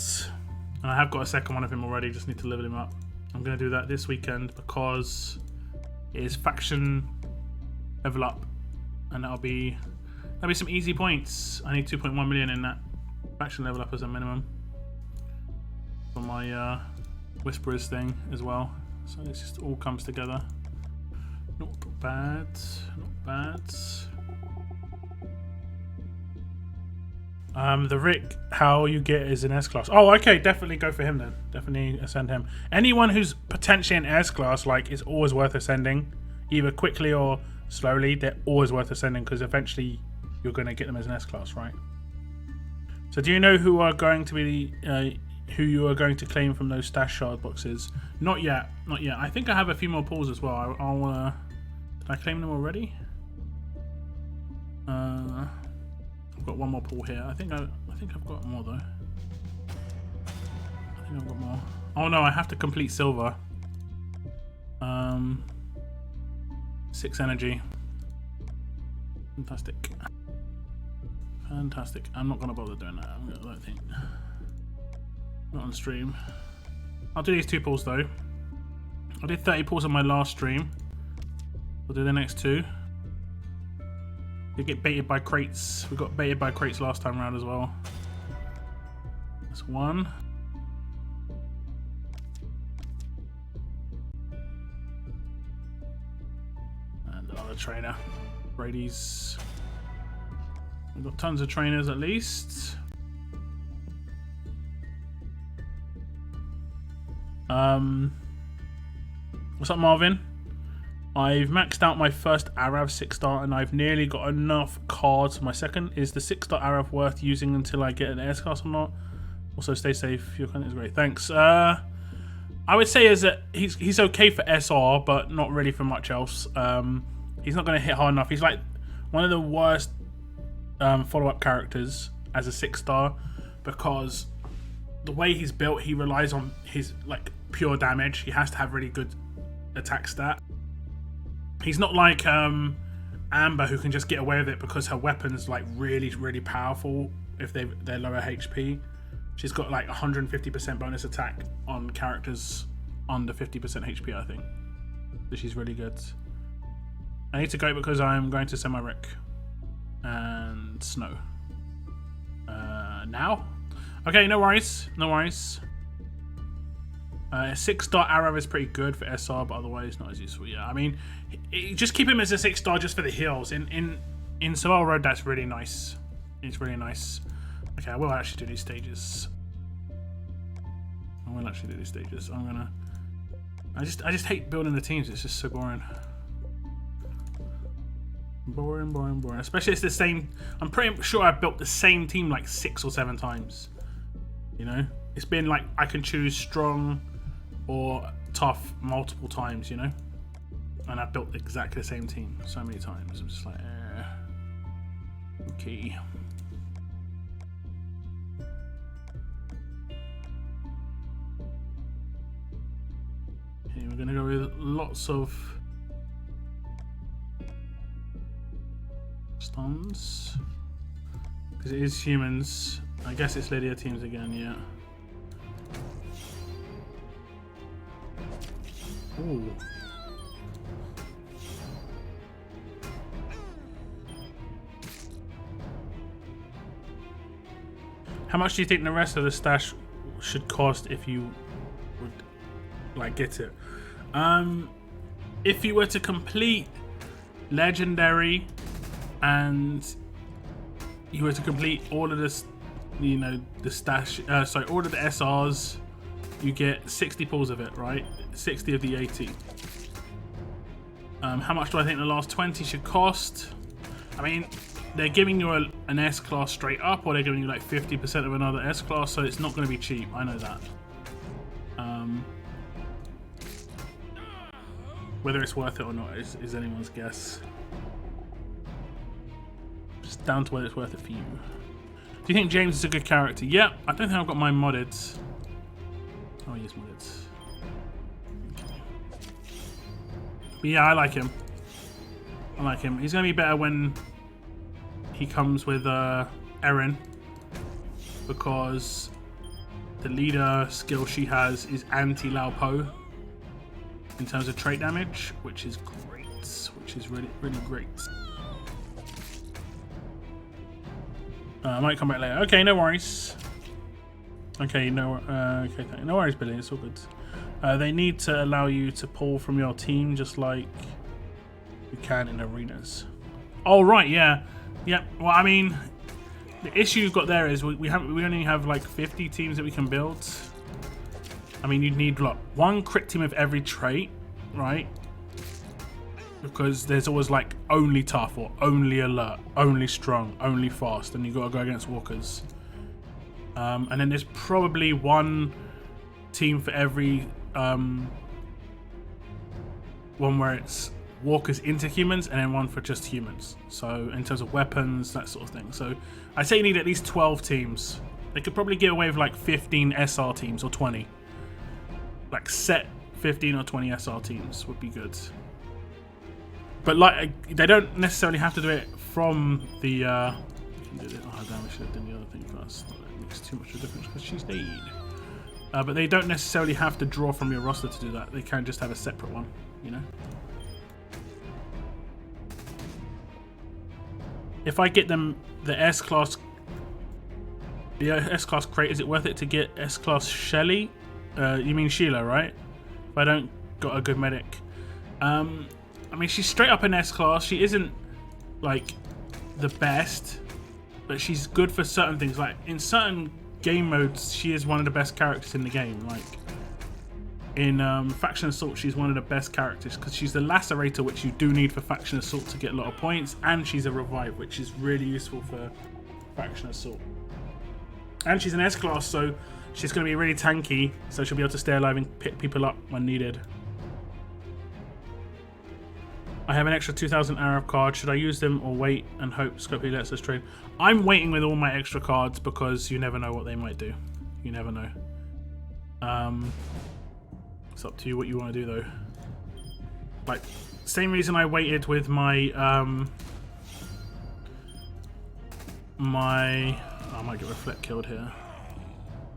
And I have got a second one of him already. Just need to level him up. I'm going to do that this weekend because it is faction level up. And that'll be some easy points. I need 2.1 million in that faction level up as a minimum for my Whisperers thing as well. So it just all comes together. Not bad, not bad. The Rick, how you get is an S class. Oh, okay, definitely go for him then. Definitely ascend him. Anyone who's potentially an S class, like, is always worth ascending, either quickly or slowly. They're always worth ascending because eventually you're going to get them as an S class, right? So, do you know who are going to be who you are going to claim from those stash shard boxes? Not yet, not yet. I think I have a few more pulls as well. I'll did I claim them already? I've got one more pull here. I think I've got more though. I think I've got more. Oh no, I have to complete silver. 6 energy. Fantastic. Fantastic. I'm not gonna bother doing that. I don't think. Not on stream. I'll do these 2 pulls though. I did 30 pulls on my last stream. I'll do the next 2. You get baited by crates. We got baited by crates last time around as well. That's 1. And another trainer. Brady's. We've got tons of trainers at least. What's up, Marvin? I've maxed out my first Arav 6-star and I've nearly got enough cards for my second. Is the 6-star Arav worth using until I get an S class or not? Also, stay safe. Your content is great. Thanks. I would say is that he's okay for SR, but not really for much else. He's not going to hit hard enough. He's like one of the worst follow-up characters as a 6-star because the way he's built, he relies on his like pure damage. He has to have really good attack stat. He's not like Amber, who can just get away with it because her weapon's like really powerful if they're lower HP. She's got like 150% bonus attack on characters under 50% HP, I think. So she's really good. I need to go because I'm going to send my Rick and Snow. Now? Okay, no worries. No worries. 6-star Arrow is pretty good for SR, but otherwise not as useful. Yeah, I mean, just keep him as a 6-star just for the heals. In Survival Road, that's really nice. It's really nice. Okay, I will actually do these stages. I just hate building the teams. It's just so boring. Boring, boring, boring. Especially it's the same. I'm pretty sure I've built the same team like 6 or 7 times. You know, it's been like I can choose strong or tough multiple times. You know, and I've built exactly the same team so many times. I'm just like, okay. Okay, we're gonna go with lots of stuns because it is humans. I guess it's Lydia teams again, yeah. Ooh. How much do you think the rest of the stash should cost if you would like get it? If you were to complete legendary and you were to complete all of this, you know, the stash, sorry, all of the SRs, you get 60 pulls of it, right? 60 of the 80. How much do I think the last 20 should cost? I mean, they're giving you an S class straight up, or they're giving you like 50% of another S class, so it's not going to be cheap. I know that. Whether it's worth it or not is anyone's guess. Just down to whether it's worth it for you. Do you think James is a good character? Yeah, I don't think I've got mine modded. Oh, he is modded. But yeah, I like him. I like him. He's going to be better when he comes with Erin, because the leader skill she has is anti-Laupo in terms of trait damage, which is great, which is really, really great. I might come back later. Okay, no worries. Okay, no worries, Billy. It's all good. They need to allow you to pull from your team just like you can in arenas. Oh right, yeah. Well, I mean, the issue you've got there is we only have like 50 teams that we can build. I mean, you'd need like 1 crit team of every trait, right? Because there's always like only tough or only alert, only strong, only fast, and you got to go against walkers. And then there's probably 1 team for every one where it's walkers into humans, and then 1 for just humans. So in terms of weapons, that sort of thing. So I'd say you need at least 12 teams. They could probably get away with like 15 SR teams or 20. Like set 15 or 20 SR teams would be good. But like they don't necessarily have to do it from the oh damn, I should have done the other thing first. That makes too much of a difference because she's dead. But they don't necessarily have to draw from your roster to do that. They can just have a separate one, you know. If I get them the S-Class crate, is it worth it to get S-Class Shelly? You mean Sheila, right? If I don't got a good medic. I mean, she's straight up an S-Class. She isn't, like, the best, but she's good for certain things. Like, in certain game modes, she is one of the best characters in the game. Like, in Faction Assault, she's one of the best characters because she's the Lacerator, which you do need for Faction Assault to get a lot of points, and she's a Revive, which is really useful for Faction Assault. And she's an S-Class, so she's going to be really tanky, so she'll be able to stay alive and pick people up when needed. I have an extra 2,000 Arab cards. Should I use them or wait and hope Scopely lets us trade? I'm waiting with all my extra cards because you never know what they might do. You never know. It's up to you what you want to do though. Like, same reason I waited with my I might get Reflect killed here.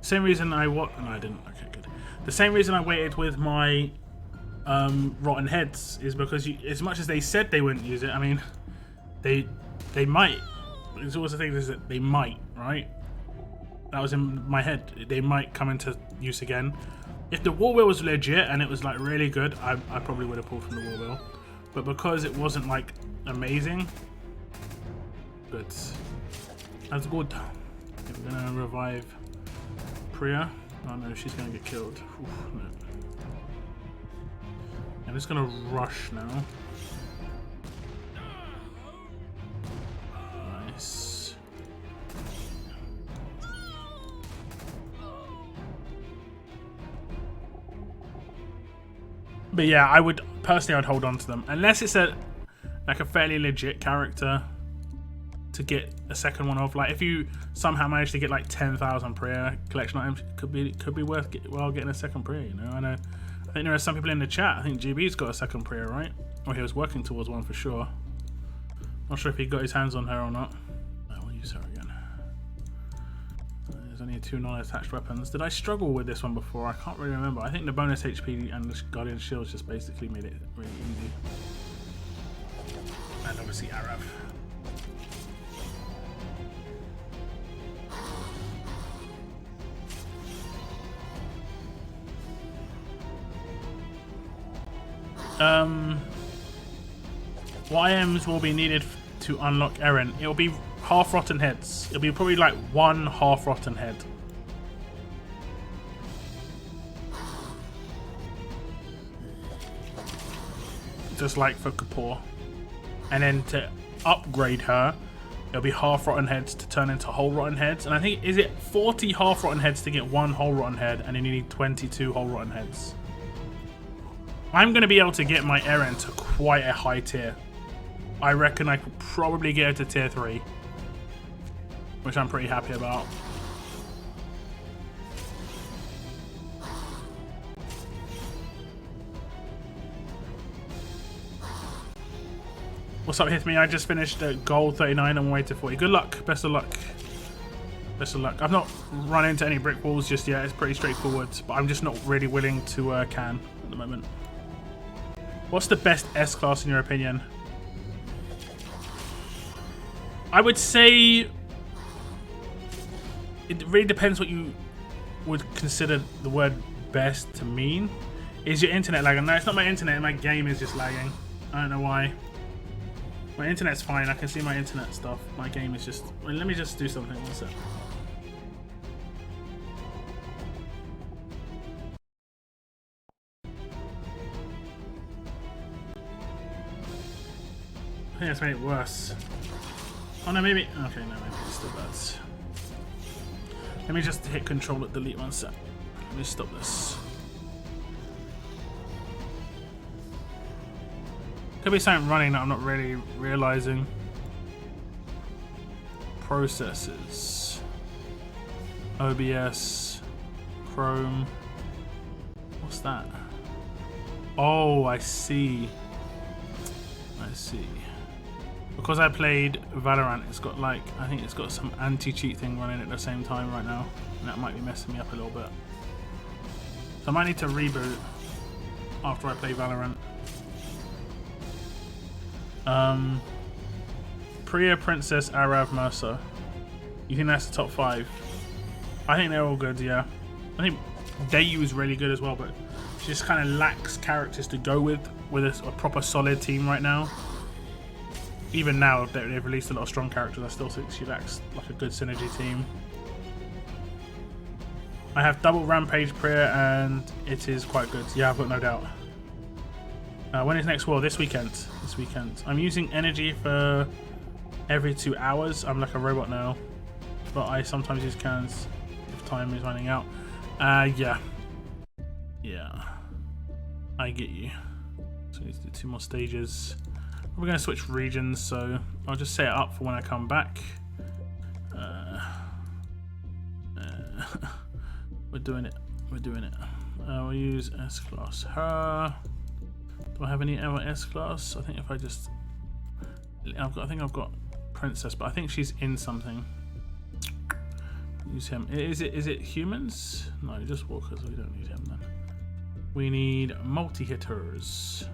Same reason no, I didn't. Okay, good. The same reason I waited with my Rotten Heads is because as much as they said they wouldn't use it, I mean, they might. There's always the thing is that they might, right? That was in my head. They might come into use again. If the war wheel was legit and it was like really good, I probably would have pulled from the war wheel. But because it wasn't like amazing, but that's good. Okay, we're gonna revive Priya. Oh no, she's gonna get killed. Oof, no. I'm just gonna rush now. But yeah, personally I'd hold on to them unless it's like a fairly legit character to get a second one off. Like if you somehow manage to get like 10,000 prayer collection items, could be worth getting a second prayer. You know, I think there are some people in the chat. I think GB's got a second prayer, right? Or he was working towards one for sure. Not sure if he got his hands on her or not. We'll use her again. There's only 2 non-attached weapons. Did I struggle with this one before? I can't really remember. I think the bonus HP and the Guardian Shields just basically made it really easy. And obviously Arav. What items will be needed to unlock Erin? It'll be half-rotten heads. It'll be probably like 1 half-rotten head. Just like for Kapoor. And then to upgrade her, it'll be half-rotten heads to turn into whole-rotten heads. And I think, is it 40 half-rotten heads to get 1 whole-rotten head, and then you need 22 whole-rotten heads? I'm going to be able to get my Erin to quite a high tier. I reckon I could probably get her to tier 3. Which I'm pretty happy about. What's up, Hit Me? I just finished gold 39 on my way to 40. Good luck. Best of luck. Best of luck. I've not run into any brick walls just yet. It's pretty straightforward. But I'm just not really willing to can at the moment. What's the best S-Class in your opinion? I would say it really depends what you would consider the word best to mean. Is your internet lagging? No, it's not my internet. My game is just lagging. I don't know why. My internet's fine. I can see my internet stuff. My game is just... Well, let me just do something. One sec. I think that's made it worse. Oh no, maybe... Okay, no, maybe it's still bad. Let me just hit control at delete one sec. Let me stop this. Could be something running that I'm not really realizing. Processes. OBS. Chrome. What's that? Oh, I see. I see. Because I played Valorant, it's got like, I think it's got some anti-cheat thing running at the same time right now. And that might be messing me up a little bit. So I might need to reboot after I play Valorant. Priya, Princess, Arav, Mercer. You think that's the top 5? I think they're all good, yeah. I think Dayu is really good as well, but she just kind of lacks characters to go with a proper solid team right now. Even now, they've released a lot of strong characters. I still think she lacks like a good synergy team. I have double Rampage Prayer and it is quite good. Yeah, I've got no doubt. When is next war? This weekend. This weekend. I'm using energy for every 2 hours. I'm like a robot now. But I sometimes use cans if time is running out. Yeah. Yeah. I get you. So we need to do 2 more stages. We're going to switch regions, so I'll just set it up for when I come back. We're doing it. We're doing it. We'll use S-Class. Her. Do I have any other S-Class? I think if I just... I think I've got Princess, but I think she's in something. Use him. Is it humans? No, just walkers. We don't need him then. We need multi-hitters.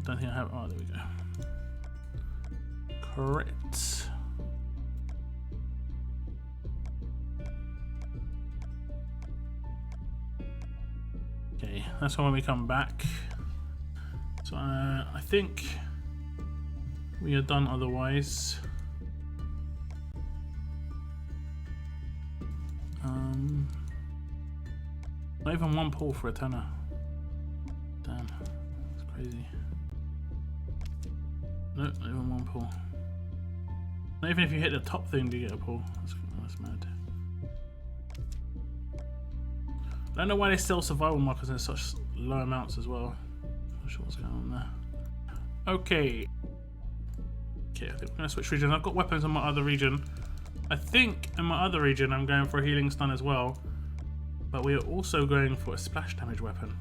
Don't think I have. Oh, there we go. Correct. Okay, that's when we come back. So I think we are done otherwise. Not even 1 pull for a tenner. Damn, that's crazy. No, not even 1 pull. Not even if you hit the top thing do you get a pull. That's mad. I don't know why they sell survival markers in such low amounts as well. Not sure what's going on there. Okay. Okay, I think we're gonna switch regions. I've got weapons in my other region. I think in my other region I'm going for a healing stun as well. But we are also going for a splash damage weapon.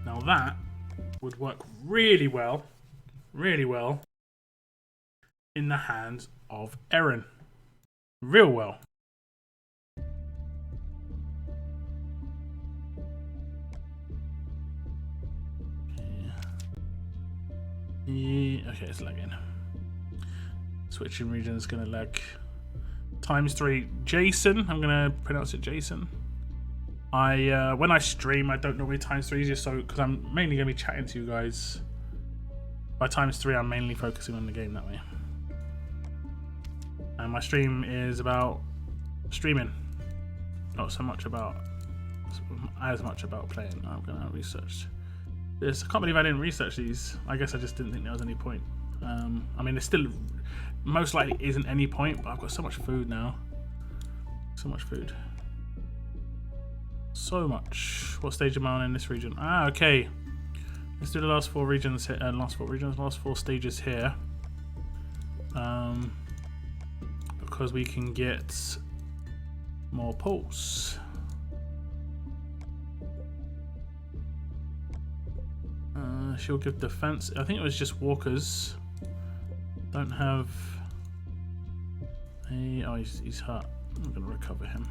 Now that would work really well in the hands of Erin. Real well. Yeah, okay, it's lagging. Switching region is going to lag. ×3 Jason. I'm going to pronounce it Jason. When I stream, I don't normally ×3 just so because I'm mainly going to be chatting to you guys. By ×3, I'm mainly focusing on the game that way. And my stream is about streaming, not so much about playing. I'm going to research this. I can't believe I didn't research these. I guess I just didn't think there was any point. I mean, there still most likely isn't any point, but I've got so much food now. So much food. So much. What stage am I on in this region? Ah, okay. Let's do the last 4 regions here. Last 4 stages here. Because we can get more pulse. She'll give defense. I think it was just walkers. Don't have a. Oh, he's hurt. I'm gonna recover him.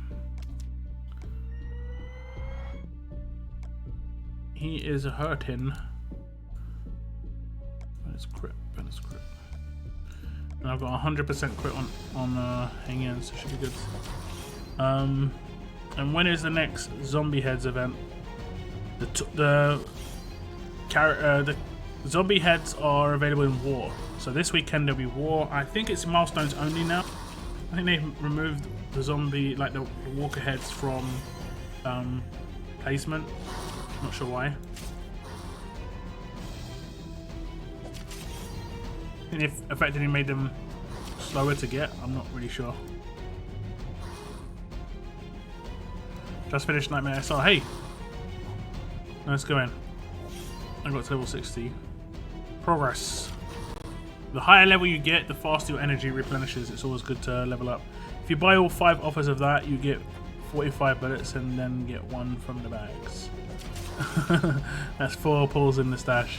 He is hurting. Bonus crit. And I've got 100% crit on hang in, so should be good. And when is the next zombie heads event? The zombie heads are available in war. So this weekend there'll be war. I think it's milestones only now. I think they've removed the zombie, like the walker heads from placement. Not sure why. And if effectively made them slower to get, I'm not really sure. Just finished Nightmare SR. Hey! Let's go in. I got to level 60. Progress. The higher level you get, the faster your energy replenishes. It's always good to level up. If you buy all 5 offers of that, you get 45 bullets and then get 1 from the bags. That's 4 pulls in the stash.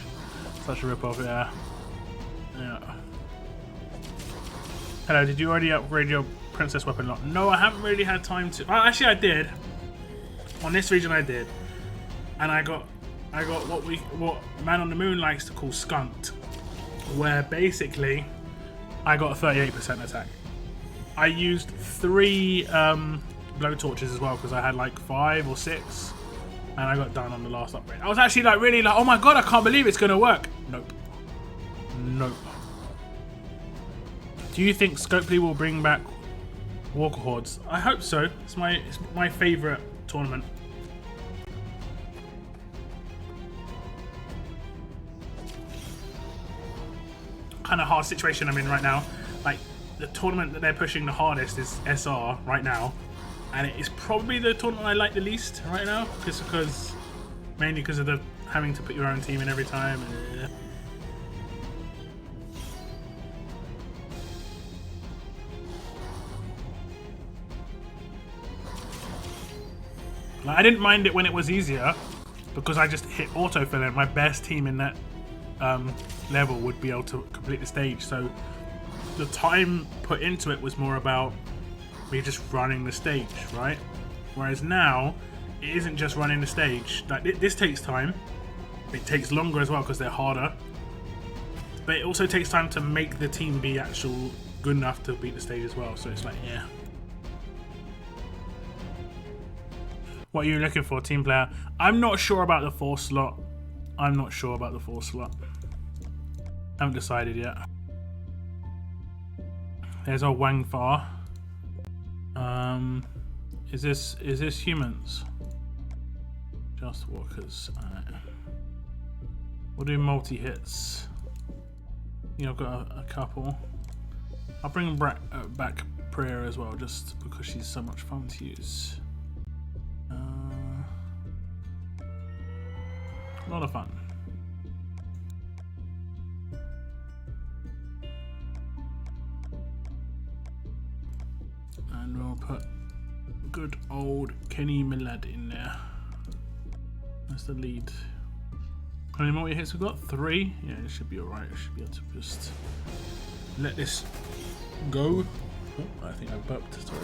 Such a rip-off, yeah. Hello, did you already upgrade your princess weapon lot? No, I haven't really had time to. Oh, actually, I did. On this region, I did, and I got what Man on the Moon likes to call skunked, where basically I got a 38% attack. I used 3 blow torches as well because I had like 5 or 6, and I got done on the last upgrade. I was actually like really like, oh my god, I can't believe it's gonna work. Nope. Nope. Do you think Scopely will bring back Walker Hordes? I hope so. It's my favourite tournament. Kind of hard situation I'm in right now. Like the tournament that they're pushing the hardest is SR right now, and it is probably the tournament I like the least right now, just because mainly because of the having to put your own team in every time. Like, I didn't mind it when it was easier because I just hit autofill and my best team in that level would be able to complete the stage. So the time put into it was more about me just running the stage, right? Whereas now it isn't just running the stage. Like this takes time. It takes longer as well because they're harder. But it also takes time to make the team be actual good enough to beat the stage as well. So it's like, yeah. What are you looking for, team player? I'm not sure about the 4 slot. I haven't decided yet. There's our Wang Fa. Is this humans? Just walkers. Alright. We'll do multi-hits. Yeah, I've got a couple. I'll bring back Prayer as well, just because she's so much fun to use. A lot of fun. And we'll put good old Kenny Millard in there. That's the lead. How many more hits we got? 3? Yeah, it should be alright. I should be able to just let this go. Oh, I think I burped, sorry.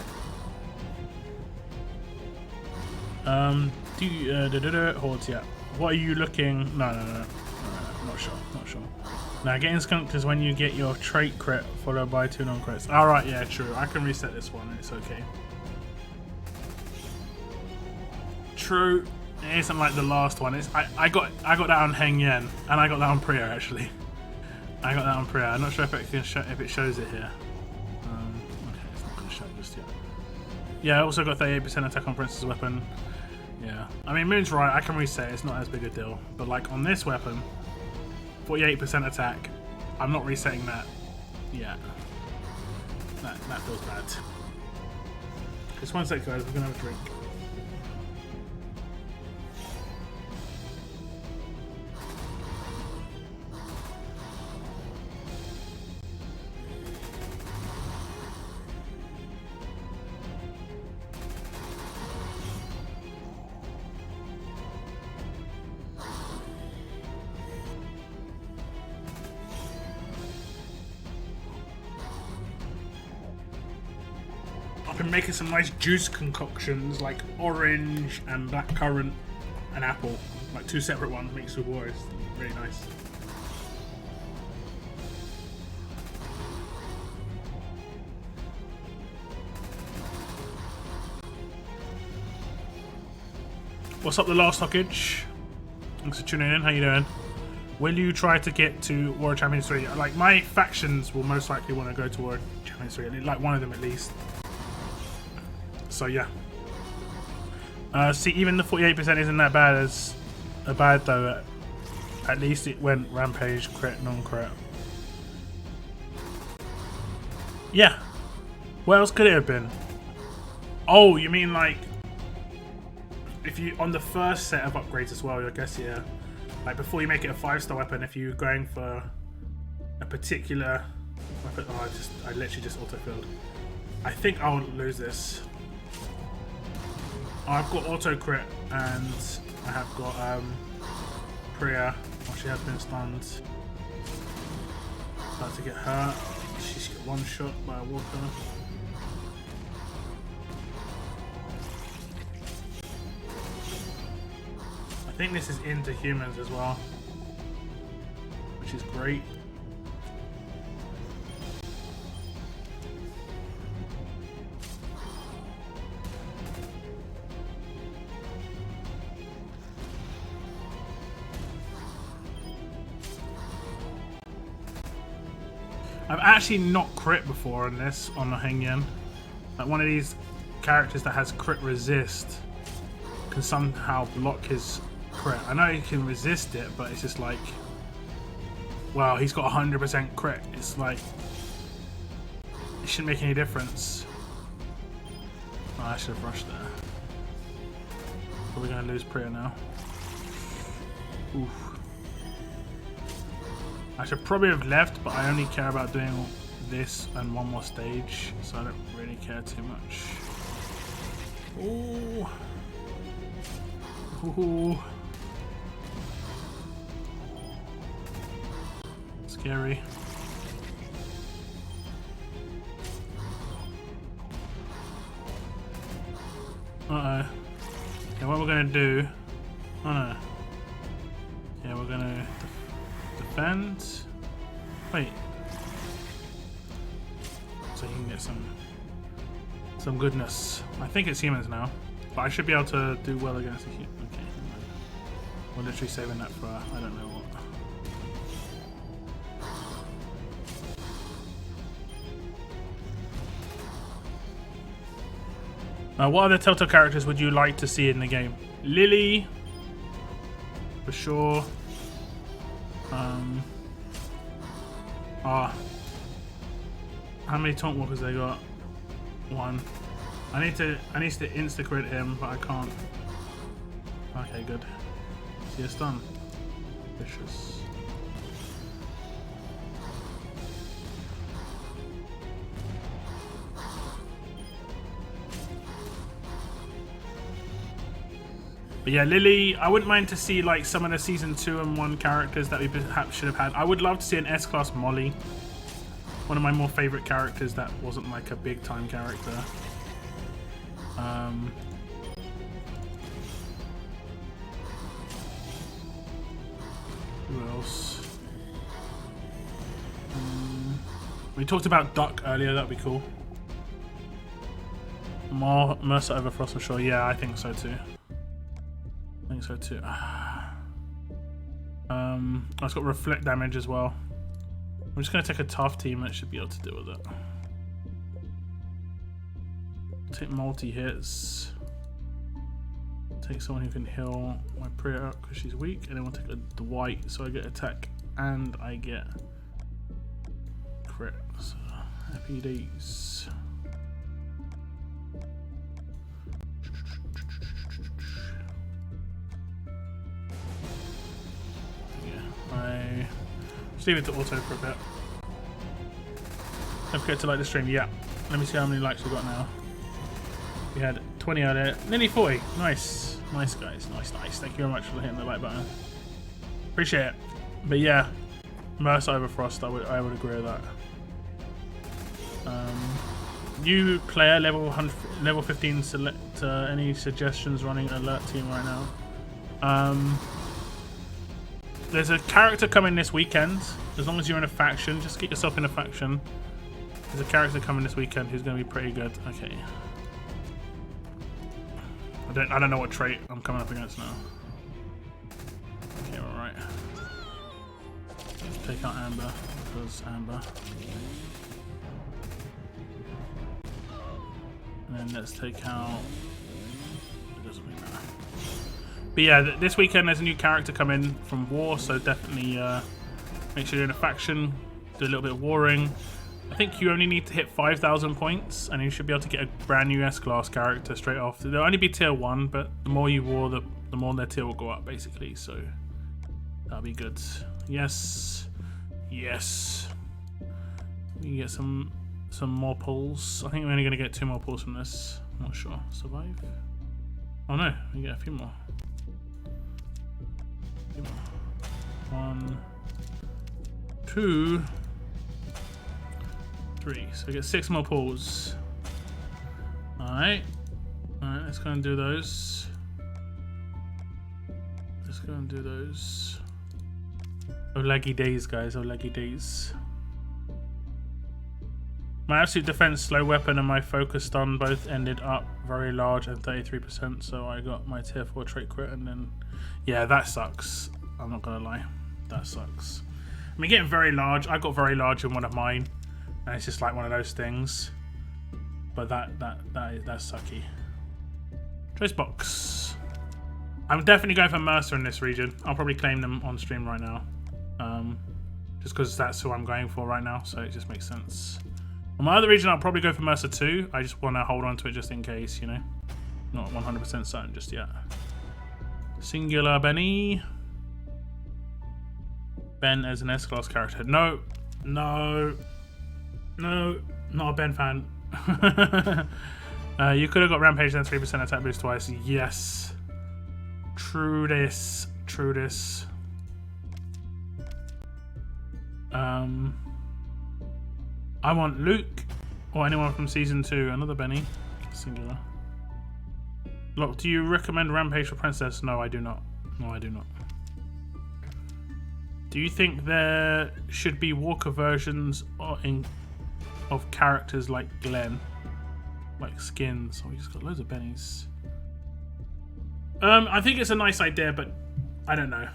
Hordes, yeah. What are you looking? No, not sure. Now, getting skunked is when you get your trait crit followed by 2 non-crits. Alright, yeah, true. I can reset this one and it's okay. True. It isn't like the last one. It's I got that on Heng Yen and I got that on Priya actually. I got that on Priya. I'm not sure if it can if it shows it here. Okay, it's not going to show just yet. Yeah, I also got 38% attack on Princess weapon. Yeah, I mean Moon's right. I can reset. It's not as big a deal. But like on this weapon, 48% attack. I'm not resetting that. Yeah, that feels bad. Just one sec, guys. We're gonna have a drink. I've been making some nice juice concoctions like orange and blackcurrant and apple, like 2 separate ones mixed with water. It's really nice. What's up, the last stockage? Thanks for tuning in. How you doing? Will you try to get to Warrior Champions 3? Like, my factions will most likely want to go to Warrior Champions 3, like one of them at least. So yeah. See, even the 48% isn't that bad though. At least it went rampage, crit, non-crit. Yeah. What else could it have been? Oh, you mean like if you on the first set of upgrades as well? I guess yeah. Like before you make it a 5-star weapon, if you're going for a particular weapon, oh, I literally just auto-filled. I think I'll lose this. I've got auto crit and I have got Priya. Oh, she has been stunned. About to get hurt. She's got one shot by a walker. I think this is into humans as well, which is great. I've actually not crit before on this, on the Heng Yen. Like one of these characters that has crit resist can somehow block his crit. I know he can resist it, but it's just like, wow, he's got 100% crit. It's like, it shouldn't make any difference. Oh, I should have rushed there. But we're going to lose Priya now. Oof. I should probably have left, but I only care about doing this and one more stage, so I don't really care too much. Ooh. Ooh. Scary. Uh-oh. Okay, what we're gonna do... Oh no. Yeah, we're gonna... defend. Wait. So you can get some goodness. I think it's humans now, but I should be able to do well against the human. Okay, we're literally saving that for I don't know what. What other Telltale characters would you like to see in the game? Lily, for sure. How many taunt walkers they got? 1. I need to insta crit him, but I can't. Okay, good. See a stun. Vicious. But yeah, Lily, I wouldn't mind to see like some of the season 2 and 1 characters that we perhaps should have had. I would love to see an S-Class Molly. One of my more favorite characters that wasn't like a big time character. Who else? We talked about Duck earlier, that'd be cool. More Mercer over Frost for sure. Yeah, I think so too. I think so too. It's got reflect damage as well. I'm just gonna take a tough team that should be able to deal with it. Take multi hits. Take someone who can heal my Priya because she's weak, and then we'll take a Dwight so I get attack and I get crit. So happy days. Just leave it to auto for a bit. Don't forget to like the stream. Yeah. Let me see how many likes we got now. We had 20 earlier. Nearly 40. Nice. Nice, guys. Nice. Thank you very much for hitting the like button. Appreciate it. But yeah, Mercer over Frost, I would agree with that. New player level 15 select any suggestions running alert team right now. There's a character coming this weekend. As long as you're in a faction, just get yourself in a faction. There's a character coming this weekend who's going to be pretty good. Okay. I don't know what trait I'm coming up against now. Okay, alright. Let's take out Amber, because Amber. And then let's take out... It doesn't really matter. But yeah, this weekend there's a new character coming from War, so definitely make sure you're in a faction, do a little bit of warring. I think you only need to hit 5,000 points, and you should be able to get a brand new S-Class character straight off. They'll only be tier 1, but the more you war, the more their tier will go up, basically, so that'll be good. Yes. Yes. We can get some more pulls. I think we're only going to get 2 more pulls from this. I'm not sure. Survive? Oh no, we get a few more. 1, 2, 3. So we get 6 more pulls. Alright. Alright, let's go and do those. Let's go and do those. Oh, laggy days, guys. Oh, laggy days. My absolute defense slow weapon and my focus stun both ended up very large and 33%, so I got my tier 4 trait crit, and then yeah, that sucks. I'm not gonna lie, that sucks. I mean, getting very large, I got very large in one of mine, and it's just like one of those things. But that's sucky. Choice box. I'm definitely going for Mercer in this region. I'll probably claim them on stream right now, just because that's who I'm going for right now, so it just makes sense. On my other region, I'll probably go for Mercer too. I just want to hold on to it just in case, you know. Not 100% certain just yet. Singular Benny. Ben as an S-Class character. No. No. No. Not a Ben fan. You could have got Rampage and 3% attack boost twice. Yes. True this. True this. I want Luke or anyone from season 2. Another Benny. Singular. Look, do you recommend Rampage for Princess? No, I do not. No, I do not. Do you think there should be Walker versions of characters like Glenn? Like skins? Oh, we just got loads of Bennies. I think it's a nice idea, but I don't know.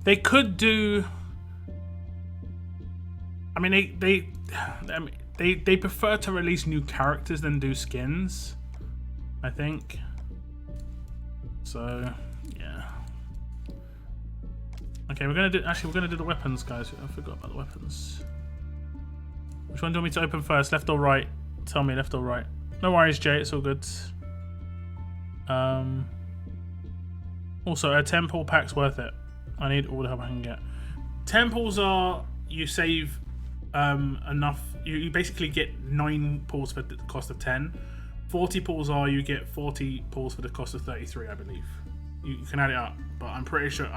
They could do... I mean, they prefer to release new characters than do skins, I think. So, yeah. Okay, we're gonna do the weapons, guys. I forgot about the weapons. Which one do you want me to open first? Left or right? Tell me, left or right. No worries, Jay. It's all good. Also, a 10 pull pack's worth it. I need all the help I can get. 10 pulls are, you save enough. You basically get 9 pulls for the cost of 10. 40 pulls are, you get 40 pulls for the cost of 33, I believe. You can add it up, but I'm pretty sure,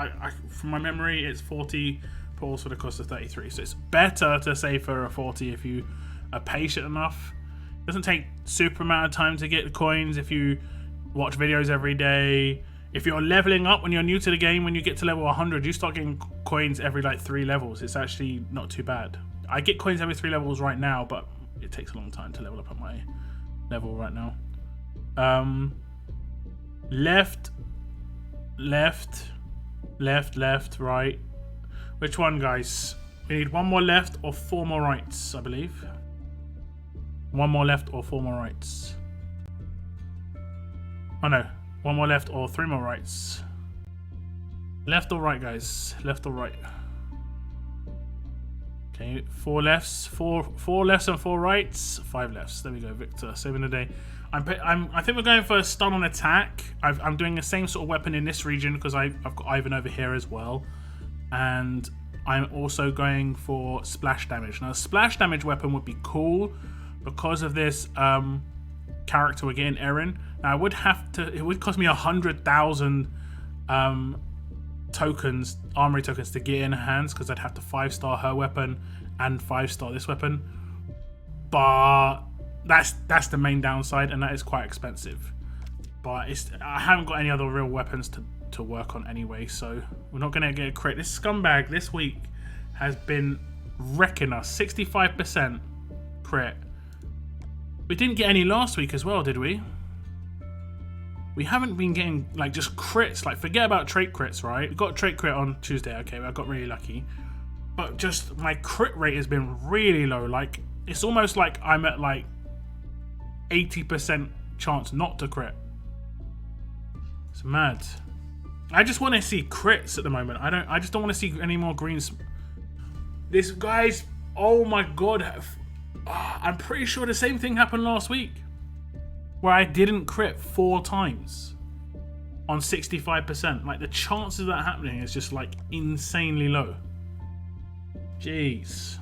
from my memory, it's 40 pulls for the cost of 33. So it's better to save for a 40 if you are patient enough. It doesn't take super amount of time to get the coins if you watch videos every day. If you're leveling up when you're new to the game, when you get to level 100, you start getting coins every like 3 levels. It's actually not too bad. I get coins every 3 levels right now, but it takes a long time to level up at my level right now. Left, right. Which one, guys? We need 1 more left or 4 more rights, I believe. 1 more left or 4 more rights. Oh no, 1 more left or 3 more rights. Left or right, guys? Left or right? Okay, 4 lefts, 4 lefts and 4 rights, 5 lefts. There we go, Victor, saving the day. I think we're going for a stun on attack. I'm doing the same sort of weapon in this region because I've got Ivan over here as well, and I'm also going for splash damage. Now, a splash damage weapon would be cool because of this character we're getting, Erin. Now, it would cost me 100,000 tokens, armory tokens, to get in her hands because I'd have to 5-star her weapon and 5-star this weapon. But that's the main downside, and that is quite expensive. But I haven't got any other real weapons to work on anyway, so we're not gonna get a crit. This scumbag this week has been wrecking us. 65% crit. We didn't get any last week as well, did we? We haven't been getting like just crits. Like, forget about trait crits, right? We got a trait crit on Tuesday. Okay, I got really lucky. But just my crit rate has been really low. Like, it's almost like I'm at like 80% chance not to crit. It's mad. I just want to see crits at the moment. I just don't want to see any more greens. This guy's, oh my god. I'm pretty sure the same thing happened last week, where I didn't crit 4 times on 65%. Like, the chances of that happening is just like insanely low. Jeez.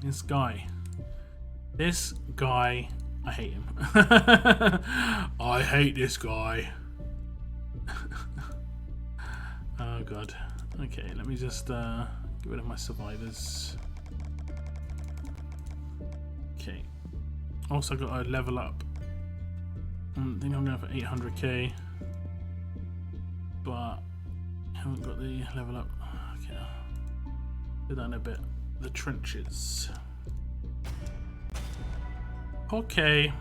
This guy, I hate him. I hate this guy. Oh god. Okay, let me just get rid of my survivors. Okay. Also got to level up. I think I'm going for 800k, but I haven't got the level up. Okay, do that in a bit. The trenches. Okay.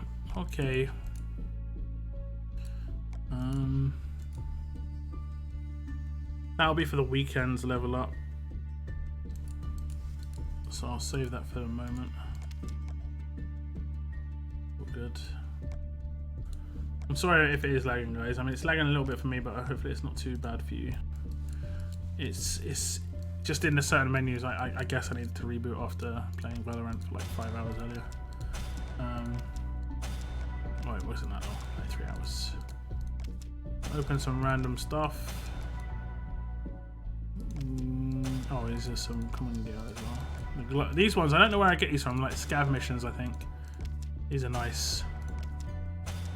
That'll be for the weekend's level up, so I'll save that for the moment. All good. I'm sorry if it is lagging, guys. I mean, it's lagging a little bit for me, but hopefully it's not too bad for you. It's just in the certain menus. I guess I needed to reboot after playing Valorant for like 5 hours earlier. Oh, it wasn't that long, like 3 hours. Open some random stuff. Oh, these are some common gear as well. These ones, I don't know where I get these from, like scav missions, I think. These are nice.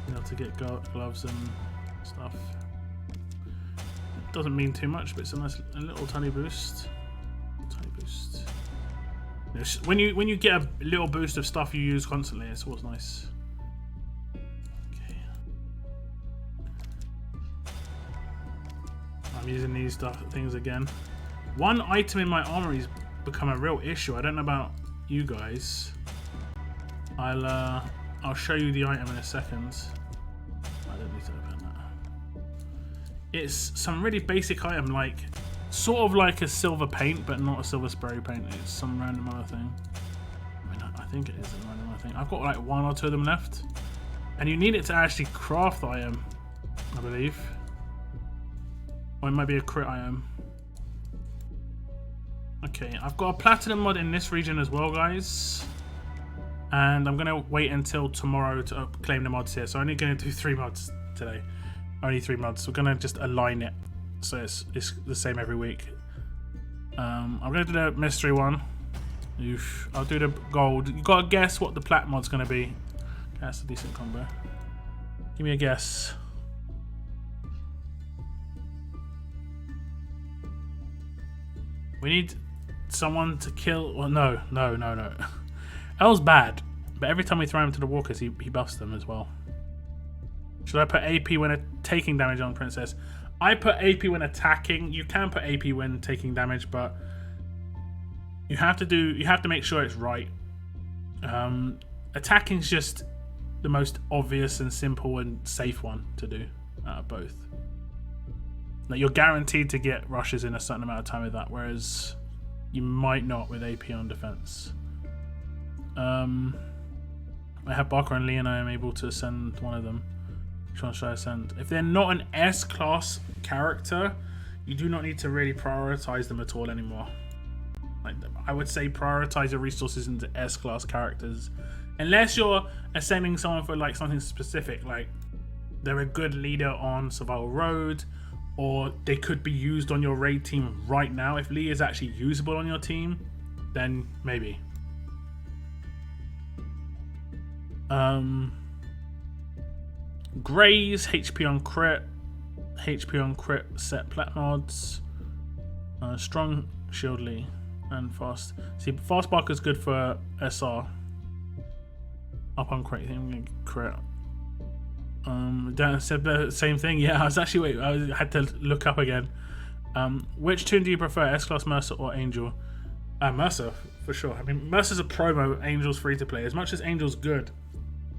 You know, to get gloves and stuff. It doesn't mean too much, but it's a little tiny boost. You know, when you get a little boost of stuff you use constantly, it's always nice. Okay. I'm using these things again. One item in my armory's become a real issue. I don't know about you guys. I'll show you the item in a second. I don't need to open that. It's some really basic item, like sort of like a silver paint, but not a silver spray paint. It's some random other thing. I mean, I think it is a random other thing. I've got like 1 or 2 of them left, and you need it to actually craft the item, I believe. Or it might be a crit item. Okay, I've got a platinum mod in this region as well, guys. And I'm going to wait until tomorrow to claim the mods here. So I'm only going to do 3 mods today. Only 3 mods. We're going to just align it so it's the same every week. I'm gonna do the mystery one. Oof. I'll do the gold. You gotta guess what the plat mod's gonna be. That's a decent combo. Give me a guess. We need someone to kill. Well, no. L's bad, but every time we throw him to the walkers, he buffs them as well. Should I put AP when taking damage on Princess? I put AP when attacking. You can put AP when taking damage, but you have to make sure it's right. Attacking is just the most obvious and simple and safe one to do out of both. Like, you're guaranteed to get rushes in a certain amount of time with that, whereas you might not with AP on defense. I have Barker and Lee, and I am able to send one of them. Which one should I send? If they're not an S-class character, you do not need to really prioritize them at all anymore. Like, I would say prioritize your resources into S-class characters. Unless you're ascending someone for like something specific, like they're a good leader on Survival Road, or they could be used on your raid team right now. If Lee is actually usable on your team, then maybe. Grays, HP on crit, set plat mods, strong shield Lee, and fast. See, fast Barker's good for SR. Up on crit, I think I'm gonna crit. Dan said the same thing. Yeah, I was actually I had to look up again. Which tune do you prefer, S-Class, Mercer, or Angel? Mercer, for sure. I mean, Mercer's a promo, Angel's free to play. As much as Angel's good,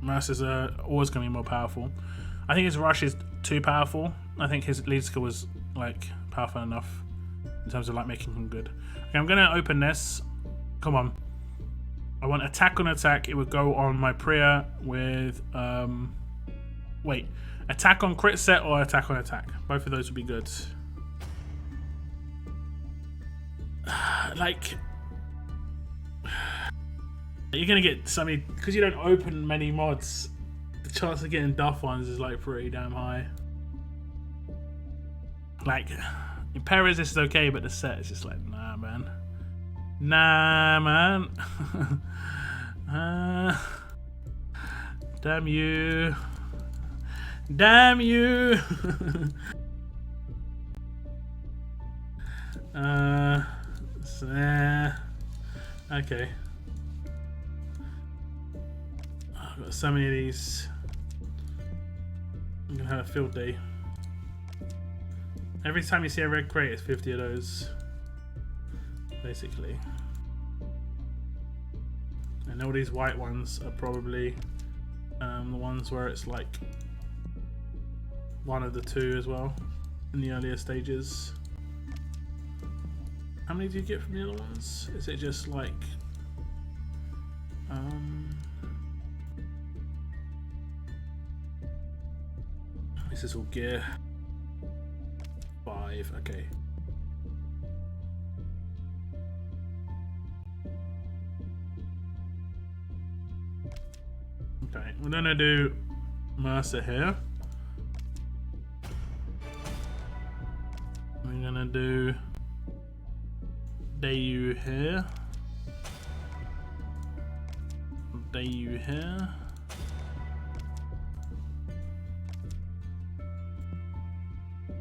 Mercer's always going to be more powerful. I think his rush is too powerful. I think his lead skill was like powerful enough in terms of like making him good. Okay, I'm going to open this. Come on. I want attack on attack. It would go on my Priya with... wait. Attack on crit set or attack on attack? Both of those would be good. Like... You're going to get so many... Because you don't open many mods, the chance of getting duff ones is like pretty damn high. Like, in pair resist is okay, but the set is just like, nah, man. Nah, man. Damn you. Damn you. Okay. I've got so many of these. I'm gonna have a field day. Every time you see a red crate, it's 50 of those. Basically. And all these white ones are probably the ones where it's like one of the two as well in the earlier stages. How many do you get from the other ones? Is it just like this is all gear. 5, okay. Okay, we're gonna do Mercer here. We're gonna do Dayu here. Dayu here.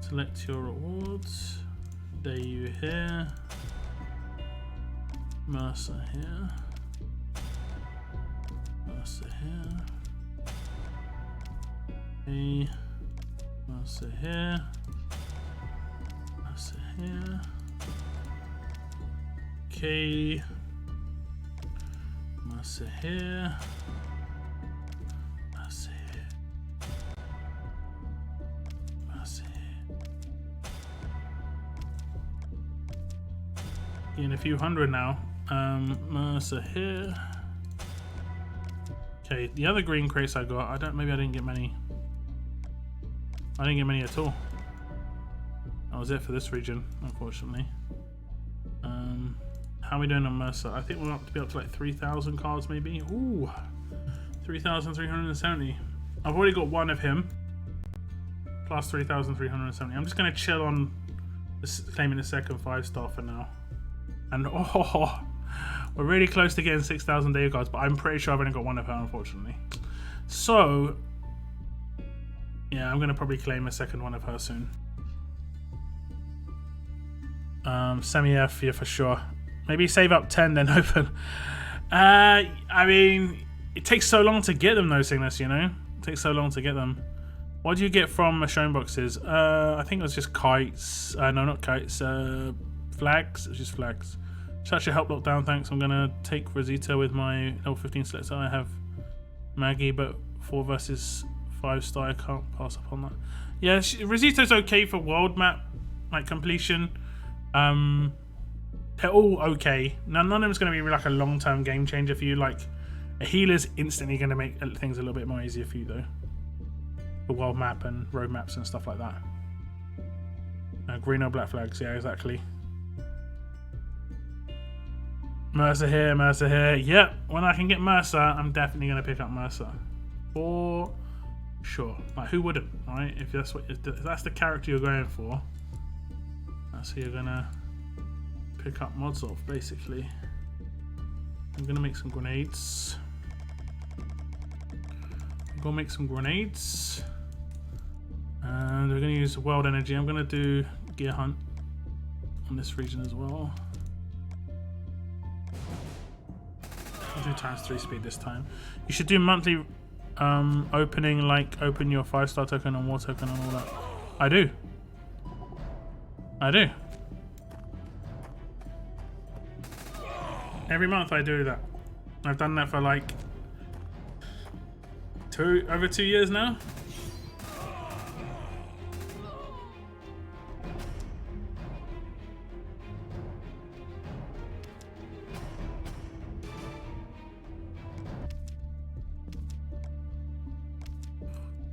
Select your rewards. Dayu here. Mercer here. Mercer here. Okay. Mercer here. Mercer here. Okay. Mercer here. Mercer here. Mercer here. Getting a few hundred now. Mercer here. Okay, the other green crates I got, maybe I didn't get many. I didn't get many at all. That was it for this region, unfortunately. How are we doing on Mercer? I think we're up to be up to like 3,000 cards maybe. Ooh, 3,370. I've already got one of him. Plus 3,370. I'm just gonna chill on Just claiming the second 5-star for now. And oh, we're really close to getting 6,000 Dave cards, but I'm pretty sure I've only got one of her, unfortunately. So, yeah, I'm going to probably claim a second one of her soon. Semi-F, yeah, for sure. Maybe save up 10, then open. I mean, it takes so long to get them, those things, you know? It takes so long to get them. What do you get from showing boxes? I think it was just kites. No, not kites. Flags. It was just flags. Such a help lockdown, thanks. I'm gonna take Rosita with my level 15 selector. I have Maggie, but 4 versus 5-star. I can't pass up on that. Yeah, Rosita's okay for world map like completion. They're all okay. None of them's gonna be like a long-term game changer for you. Like a healer's instantly gonna make things a little bit more easier for you though. The world map and road maps and stuff like that. Green or black flags, yeah, exactly. Mercer here, Mercer here. Yep, when I can get Mercer, I'm definitely going to pick up Mercer. For sure. Like, who wouldn't, right? If that's the character you're going for, that's who you're going to pick up mods of, basically. I'm going to make some grenades. I'm going to make some grenades. And we're going to use world energy. I'm going to do gear hunt on this region as well. I'll do ×3 speed this time. You should do monthly opening, like open your 5-star token and war token and all that. I do. I do. Every month I do that. I've done that for like over 2 years now.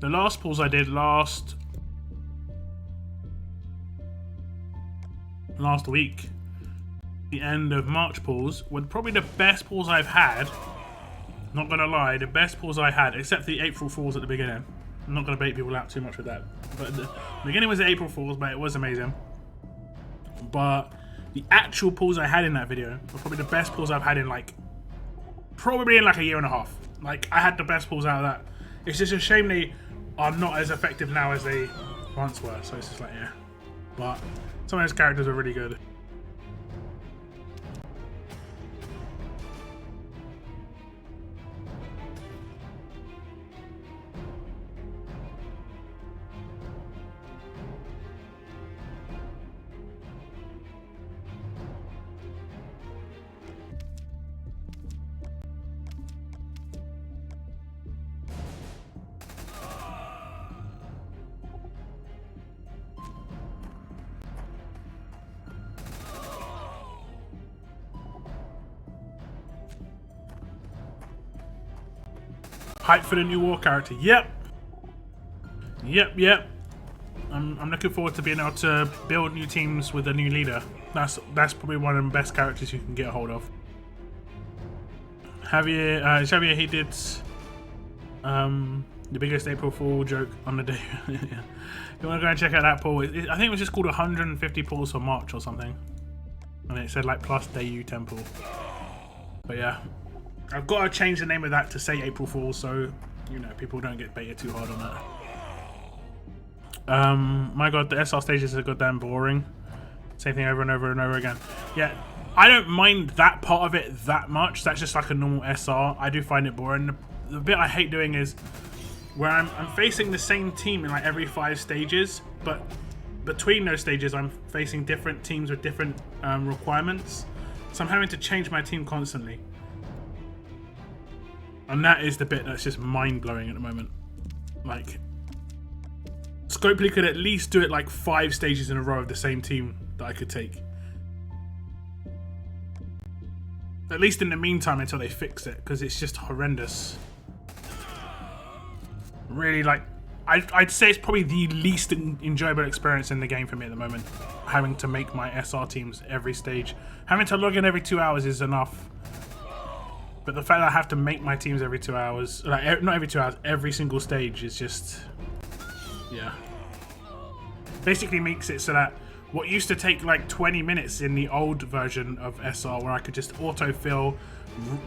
The last pulls I did last week, the end of March pulls, were probably the best pulls I've had. Not gonna lie, the best pulls I had, except the April Fools at the beginning. I'm not gonna bait people out too much with that. But the beginning was the April Fools, but it was amazing. But the actual pulls I had in that video were probably the best pulls I've had in probably in like a year and a half. Like, I had the best pulls out of that. It's just a shame they are not as effective now as they once were, so it's just like, yeah. But some of those characters are really good. Hype for the new war character. Yep. I'm looking forward to being able to build new teams with a new leader. That's probably one of the best characters you can get a hold of. Xavier, he did the biggest April Fool joke on the day. You want to go and check out that poll? I think it was just called 150 pulls for March or something, and it said like plus Dayu Temple. But yeah. I've got to change the name of that to say April Fool's, so you know people don't get baited too hard on that. My god, the SR stages are goddamn boring. Same thing over and over and over again. Yeah, I don't mind that part of it that much. That's just like a normal SR. I do find it boring. The bit I hate doing is where I'm facing the same team in like every 5 stages, but between those stages I'm facing different teams with different requirements. So I'm having to change my team constantly. And that is the bit that's just mind-blowing at the moment. Like, Scopely could at least do it like 5 stages in a row of the same team that I could take. At least in the meantime until they fix it, because it's just horrendous. Really, like, I'd say it's probably the least enjoyable experience in the game for me at the moment. Having to make my SR teams every stage. Having to log in every 2 hours is enough. But the fact that I have to make my teams every 2 hours, like not every 2 hours, every single stage is just, yeah. Basically makes it so that What used to take like 20 minutes in the old version of SR, where I could just autofill,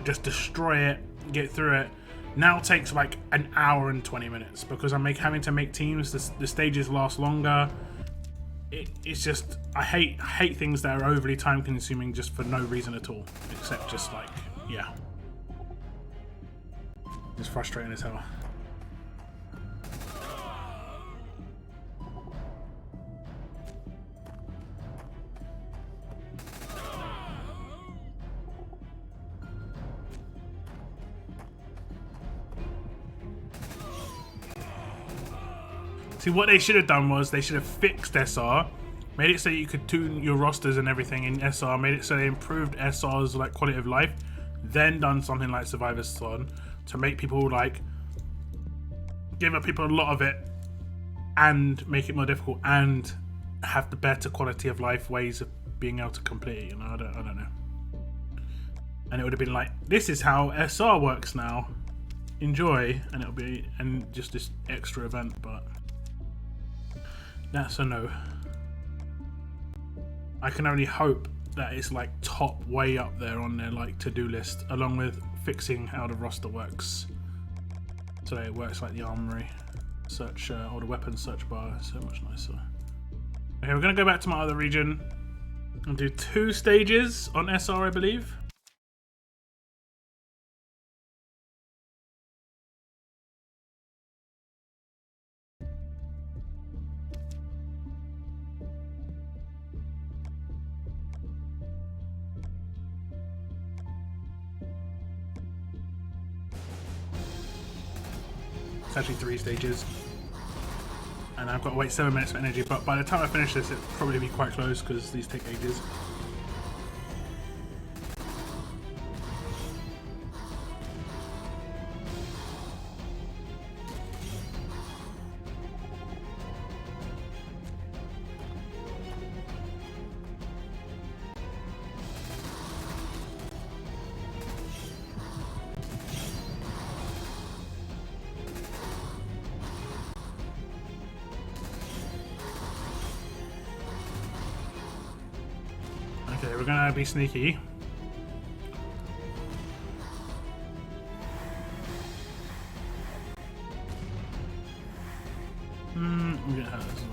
just destroy it, get through it, now takes like an hour and 20 minutes because I'm having to make teams. The stages last longer. It's just I hate things that are overly time consuming just for no reason at all, except just like, yeah, it's frustrating as hell. See, what they should have done was they should have fixed SR, made it so you could tune your rosters and everything in SR, made it so they improved SR's like quality of life, then done something like Survivor's Son to make people like give up people a lot of it and make it more difficult and have the better quality of life ways of being able to complete it. You know, I don't know. And it would have been like, this is how SR works now. Enjoy, and it'll be just this extra event, but. That's a no. I can only hope that it's like top way up there on their like to-do list, along with fixing how the roster works. So it works like the armory search or the weapon search bar is so much nicer. Okay, we're gonna go back to my other region and do 2 stages on SR, I believe. Actually 3 stages, and I've got to wait 7 minutes for energy, but by the time I finish this it'll probably be quite close because these take ages. Okay, we're gonna be sneaky. We get hurt as well.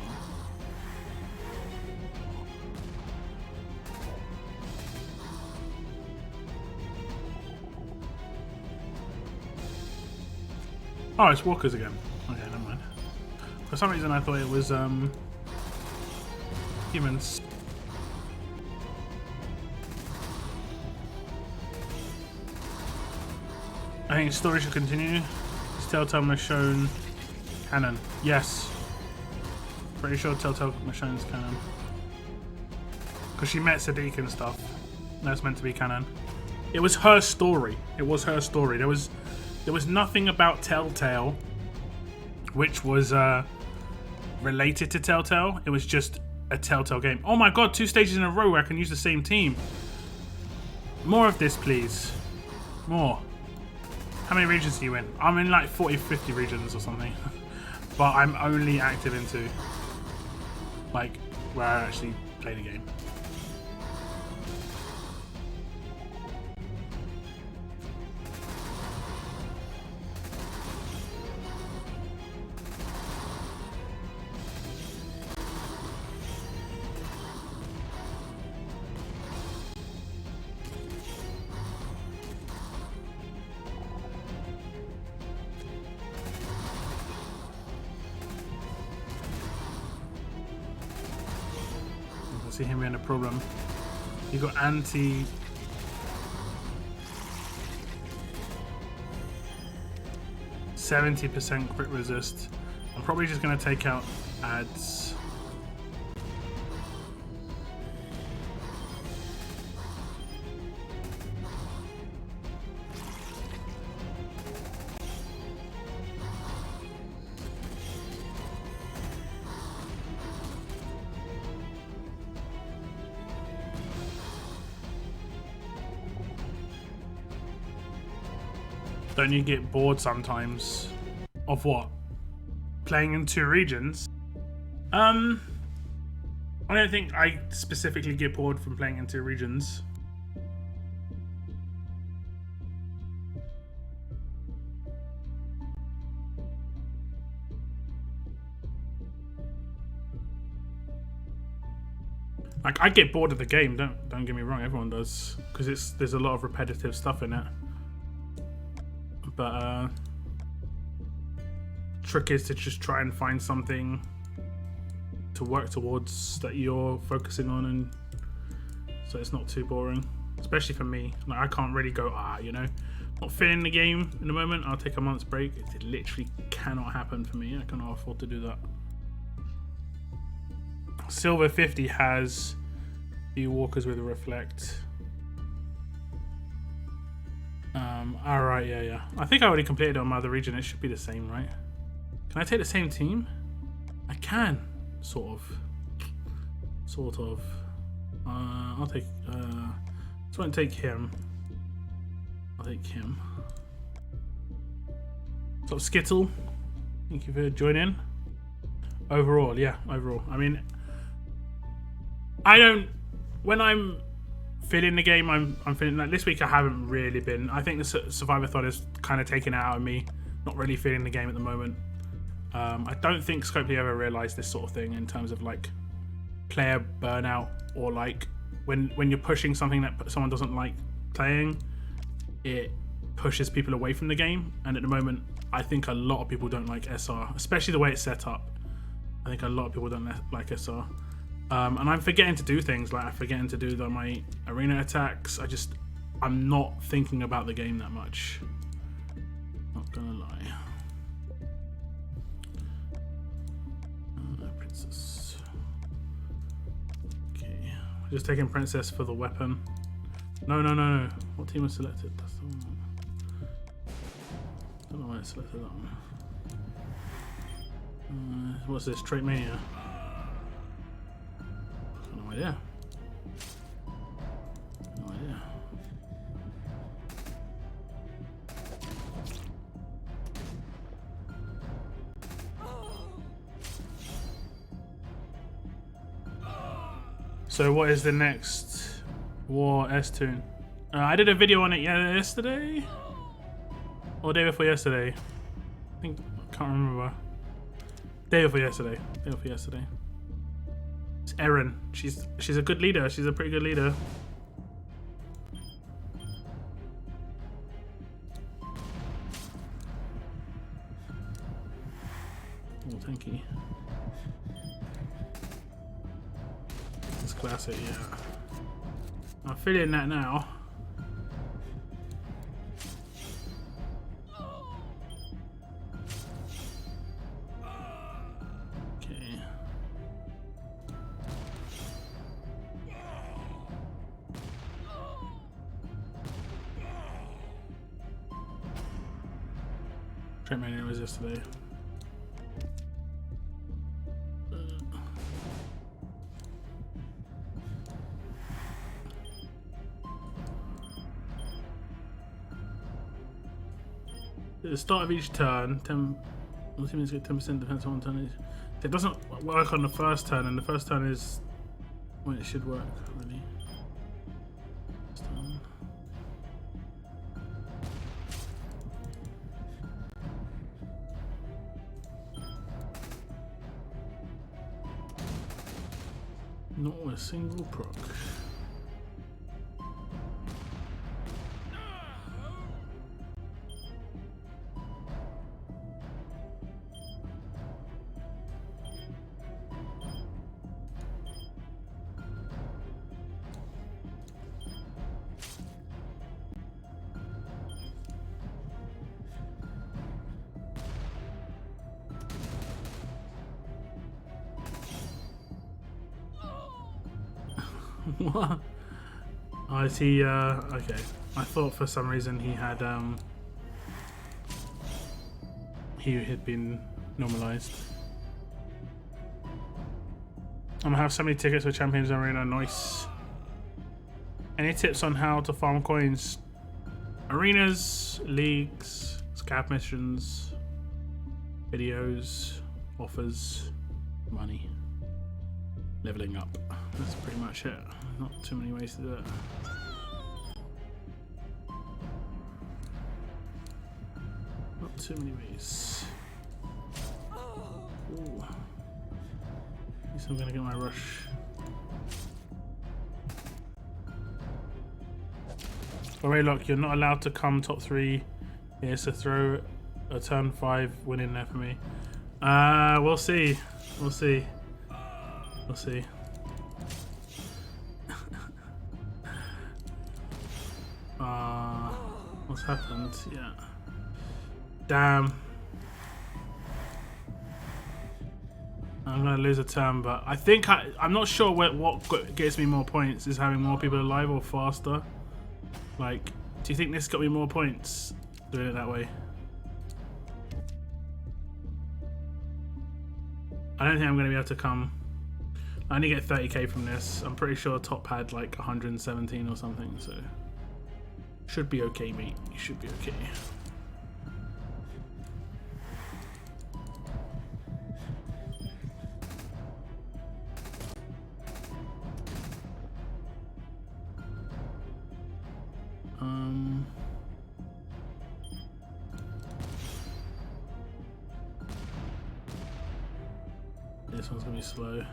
Oh, it's walkers again. Okay, never mind. For some reason I thought it was humans. I think story should continue. This Telltale has shown canon. Yes. Pretty sure Telltale has shown canon. Because she met Sadiq and stuff. That's meant to be canon. It was her story. It was her story. There was nothing about Telltale which was related to Telltale. It was just a Telltale game. Oh my god, 2 stages in a row where I can use the same team. More of this, please. More. How many regions are you in? I'm in like 40, 50 regions or something. But I'm only active in 2. Like, where I actually play the game. See him being a problem. You got anti 70% crit resist. I'm probably just gonna take out ads. Don't you get bored sometimes of what? Playing in 2 regions? I don't think I specifically get bored from playing into regions. Like, I get bored of the game. Don't get me wrong. Everyone does, because there's a lot of repetitive stuff in it. But trick is to just try and find something to work towards that you're focusing on, and so it's not too boring. Especially for me, like I can't really go not feeling the game in the moment. I'll take a month's break. It literally cannot happen for me. I cannot afford to do that. Silver 50 has the walkers with a reflect. Alright, yeah. I think I already completed on my other region. It should be the same, right? Can I take the same team? I can. Sort of. I'll take, so I take him. I'll take him. So Skittle, thank you for joining. Overall, yeah, overall. I mean, when I'm feeling the game, I'm feeling like this week I haven't really been. I think the Survivathon has kind of taken it out of me. Not really feeling the game at the moment. I don't think Scopely ever realised this sort of thing in terms of like player burnout, or like when you're pushing something that someone doesn't like playing, it pushes people away from the game. And at the moment, I think a lot of people don't like SR, especially the way it's set up. I think a lot of people don't like SR. And I'm forgetting to do things, like I'm forgetting to do my arena attacks. I'm not thinking about the game that much. Not gonna lie. Princess. Okay, just taking Princess for the weapon. No. What team was selected? That's the one. I don't know why I selected that one. What's this? Trait Mania? No idea. No idea. So what is the next War S-Tune? I did a video on it yesterday? Or day before yesterday? I think, I can't remember. Day before yesterday. It's Erin. She's a good leader. She's a pretty good leader. Oh, tanky. It's classic, yeah. I'm feeling that now. Okay. Trait Mania was yesterday. At the start of each turn, all teammates get 10% defense on one turn. It doesn't work on the first turn, and the first turn is when it should work, really. Not a single proc. What? Oh, is he, okay. I thought for some reason he had been normalized. I'm gonna have so many tickets for Champions Arena, nice. Any tips on how to farm coins? Arenas, leagues, scab missions, videos, offers, money. leveling up. That's pretty much it. Not too many ways to do it. Not too many ways. Ooh. At least I'm gonna get my rush. Alright, look, you're not allowed to come top 3 here, so throw a turn 5 win in there for me. We'll see. We'll see. We'll see. What's happened? Yeah. Damn. I'm gonna lose a turn, but I think I'm not sure what gets me more points is having more people alive or faster. Like, do you think this got me more points doing it that way? I don't think I'm gonna be able to come. I only get 30k from this. I'm pretty sure top had like 117 or something, so should be okay, mate. You should be okay. This one's gonna be slow.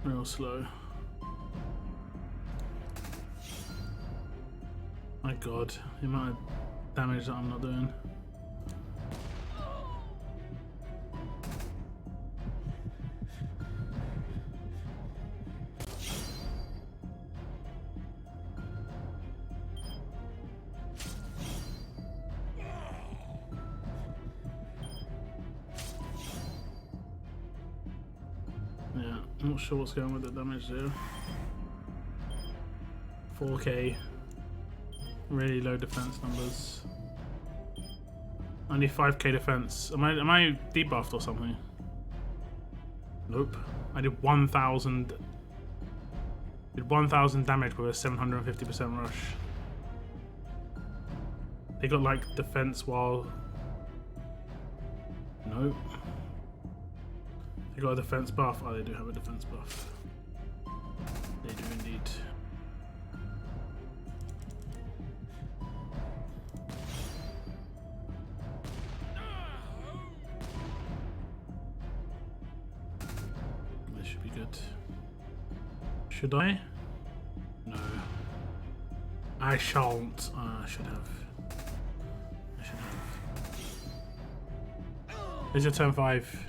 Real slow. My god, the amount of damage that I'm not doing. Yeah, I'm not sure what's going on with the damage there. 4k. Really low defense numbers. Only 5k defense. Am I debuffed or something? Nope. I did 1,000. Did 1,000 damage with a 750% rush. They got like defense while. Nope. They got a defense buff. Oh, they do have a defense buff. They do indeed. This should be good. Should I? No. I shan't. I should have. I should have. There's your turn 5.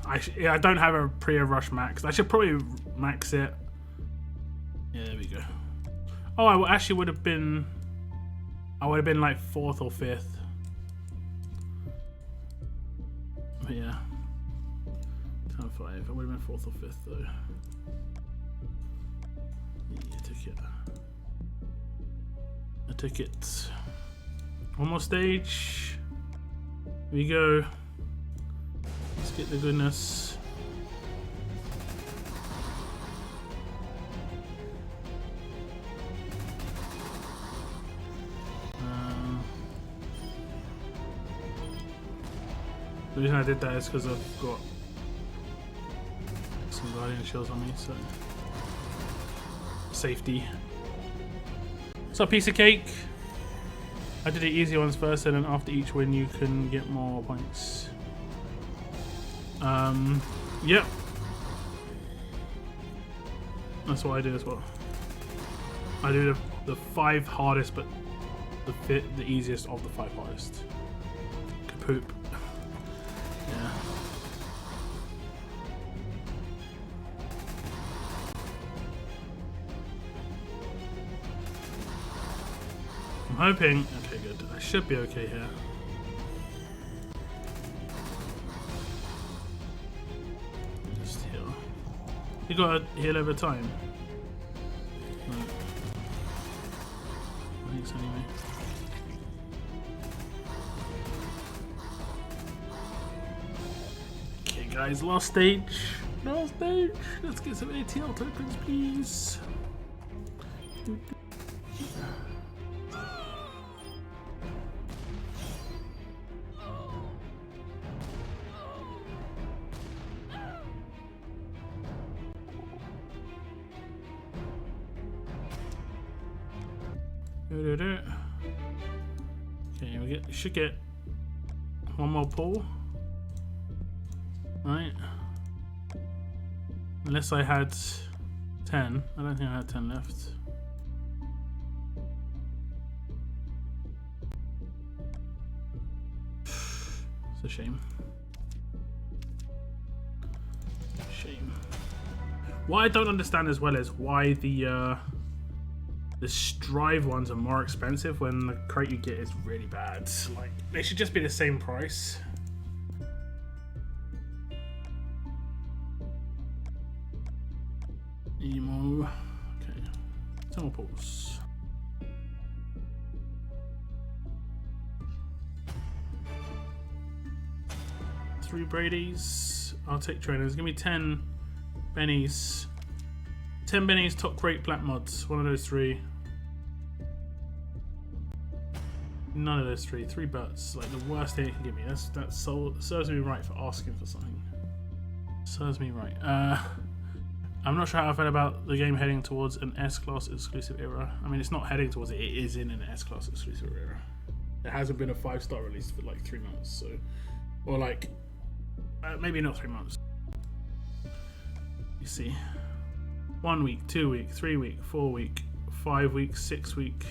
I don't have a pre-rush max. I should probably max it. Yeah, there we go. Oh, I actually would have been. I would have been like 4th or 5th. But yeah, turn 5. I would have been 4th or 5th though. Yeah, I took it. I took it. One more stage. Here we go. Let's get the goodness. The reason I did that is because I've got some guardian shields on me, so safety. So, piece of cake. I did the easy ones first, and then after each win, you can get more points. Yep. That's what I do as well. I do the 5 hardest, but the easiest of the 5 hardest. Kapoop. Yeah. I'm hoping. Okay, good. I should be okay here. You gotta heal over time. No. I think so anyway. Okay guys, last stage. Last stage. Let's get some ATL tokens, please. Okay, we should get one more pull. Right. Unless I had 10. I don't think I had 10 left. It's a shame. Shame. What I don't understand as well is why the Strive ones are more expensive when the crate you get is really bad. Like, they should just be the same price. Emo. Okay. Temples. Three Brady's. I'll take trainers. Give me 10 bennies. 10 bennies, top crate, black mods. One of those three. None of those three. 3 butts. Like the worst thing it can give me. That serves me right for asking for something. Serves me right. I'm not sure how I felt about the game heading towards an S-Class exclusive era. I mean, it's not heading towards it. It is in an S-Class exclusive era. There hasn't been a 5-star release for like 3 months. So, or like, maybe not 3 months. You see. 1 week, 2 week, 3 week, 4 week, 5 week, 6 week,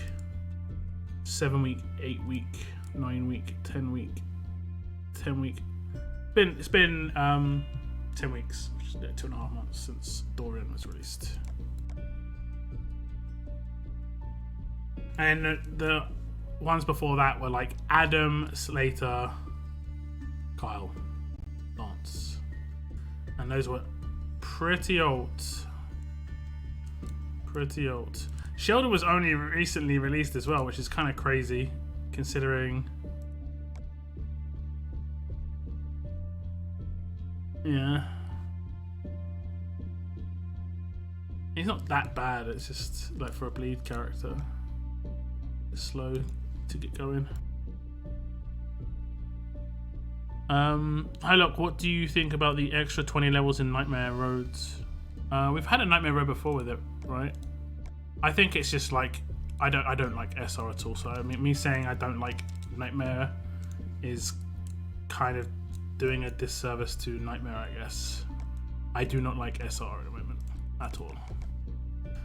7 week, 8 week, 9 week, 10 week, 10 week. It's been 10 weeks, which is 2.5 months since Dorian was released. And the ones before that were like Adam, Slater, Kyle, Lance, and those were pretty old. Pretty old. Sheldon was only recently released as well, which is kind of crazy, considering. Yeah. He's not that bad, it's just like for a bleed character. It's slow to get going. Hi Locke, what do you think about the extra 20 levels in Nightmare Roads? We've had a Nightmare Road before with it, right? I think it's just like I don't like SR at all. So I mean, me saying I don't like Nightmare is kind of doing a disservice to Nightmare, I guess. I do not like SR at the moment at all.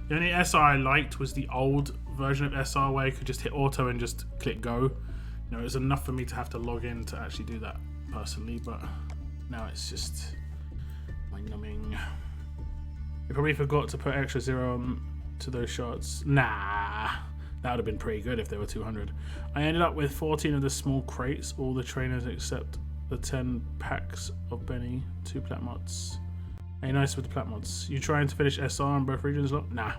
The only SR I liked was the old version of SR where you could just hit auto and just click go. You know, it was enough for me to have to log in to actually do that personally, but now it's just mind-numbing. You probably forgot to put extra 0 on to those shots. Nah, that would have been pretty good if they were 200. I ended up with 14 of the small crates, all the trainers except the 10 packs of Benny, 2 plat mods. Are you nice with the plat mods? You trying to finish SR in both regions? Nah.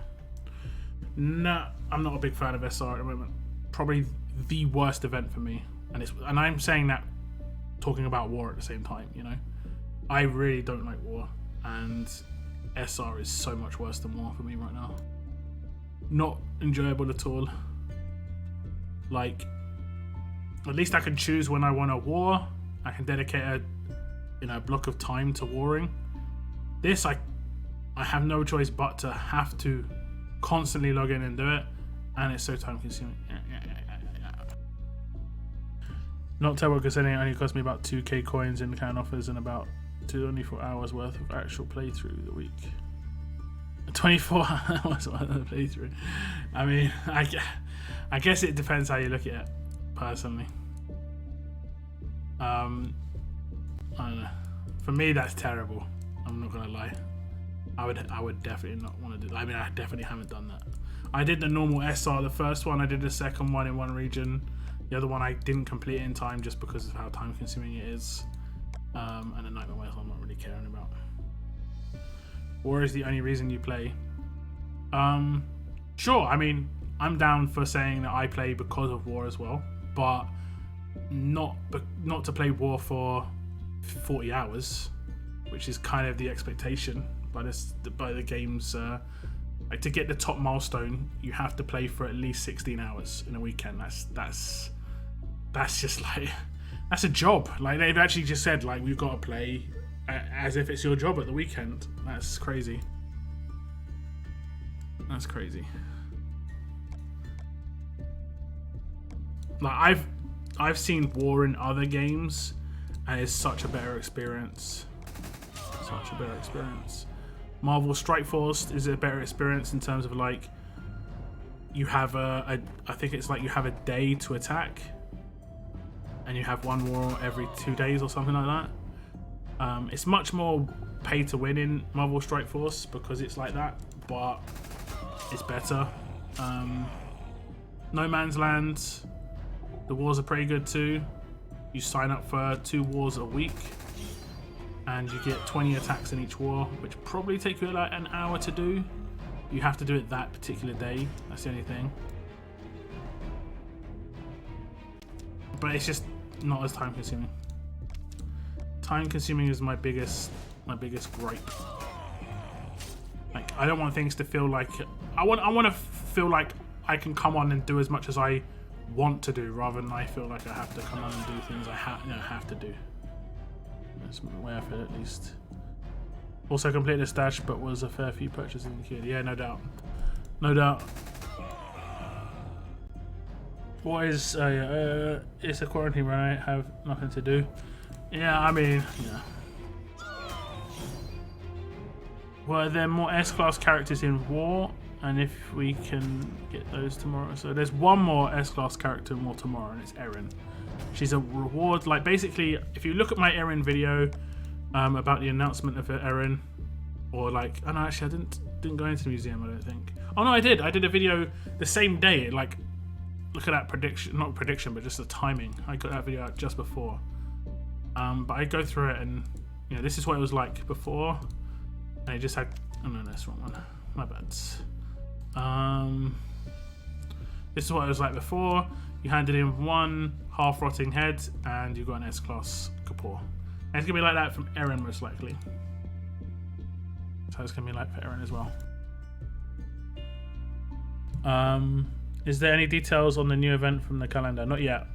Nah, I'm not a big fan of SR at the moment. Probably the worst event for me. And I'm saying that talking about war at the same time, you know? I really don't like war, and SR is so much worse than war for me right now. Not enjoyable at all. Like, at least I can choose when I want a war. I can dedicate a block of time to warring. This, I have no choice but to have to constantly log in and do it, and it's so time consuming. Yeah. Not terrible considering it only cost me about 2k coins in can offers and about 24 hours worth of actual playthrough the week. 24 hours worth of playthrough. I mean, I guess it depends how you look at it, personally. I don't know. For me, that's terrible. I'm not gonna lie. I would definitely not want to do that. I mean, I definitely haven't done that. I did the normal SR, the first one. I did the second one in one region. The other one I didn't complete in time just because of how time consuming it is. And the Nightmare Wales I'm not really caring about. War is the only reason you play. Sure, I mean, I'm down for saying that I play because of war as well, but not to play war for 40 hours, which is kind of the expectation by the game's. Like, to get the top milestone, you have to play for at least 16 hours in a weekend. That's just like, that's a job. Like, they've actually just said, like, we've got to play as if it's your job at the weekend. That's crazy. That's crazy. Like I've seen War in other games, and it's such a better experience. Such a better experience. Marvel Strike Force is a better experience in terms of like you have I think it's like you have a day to attack, and you have one war every 2 days or something like that. It's much more pay to win in Marvel Strike Force because it's like that, but it's better. No Man's Land, the wars are pretty good too. You sign up for 2 wars a week, and you get 20 attacks in each war, which probably take you like an hour to do. You have to do it that particular day. That's the only thing. But it's just not as time consuming. Time consuming is my biggest gripe. Like, I don't want things to feel like I want to feel like I can come on and do as much as I want to do, rather than I feel like I have to come on and do things I have to do. That's the way I feel, at least. Also completed a stash, but was a fair few purchases in the queue. Yeah, no doubt. No doubt. What is it's a quarantine run, I have nothing to do. Yeah, I mean, yeah. Were there more S-Class characters in War? And if we can get those tomorrow. So there's one more S-Class character in War tomorrow, and it's Erin. She's a reward, like basically, if you look at my Erin video about the announcement of Erin, or like, oh no, actually I didn't go into the museum, I don't think. Oh no, I did a video the same day, like, look at that prediction, not prediction, but just the timing. I got that video out just before. But I go through it, and you know, this is what it was like before, and it just had, oh no, that's the wrong one, my bad. This is what it was like before. You handed in 1 half-rotting head, and you got an S-Class Kapoor. And it's gonna be like that from Erin, most likely. So it's gonna be like for Erin as well. Is there any details on the new event from the calendar? Not yet.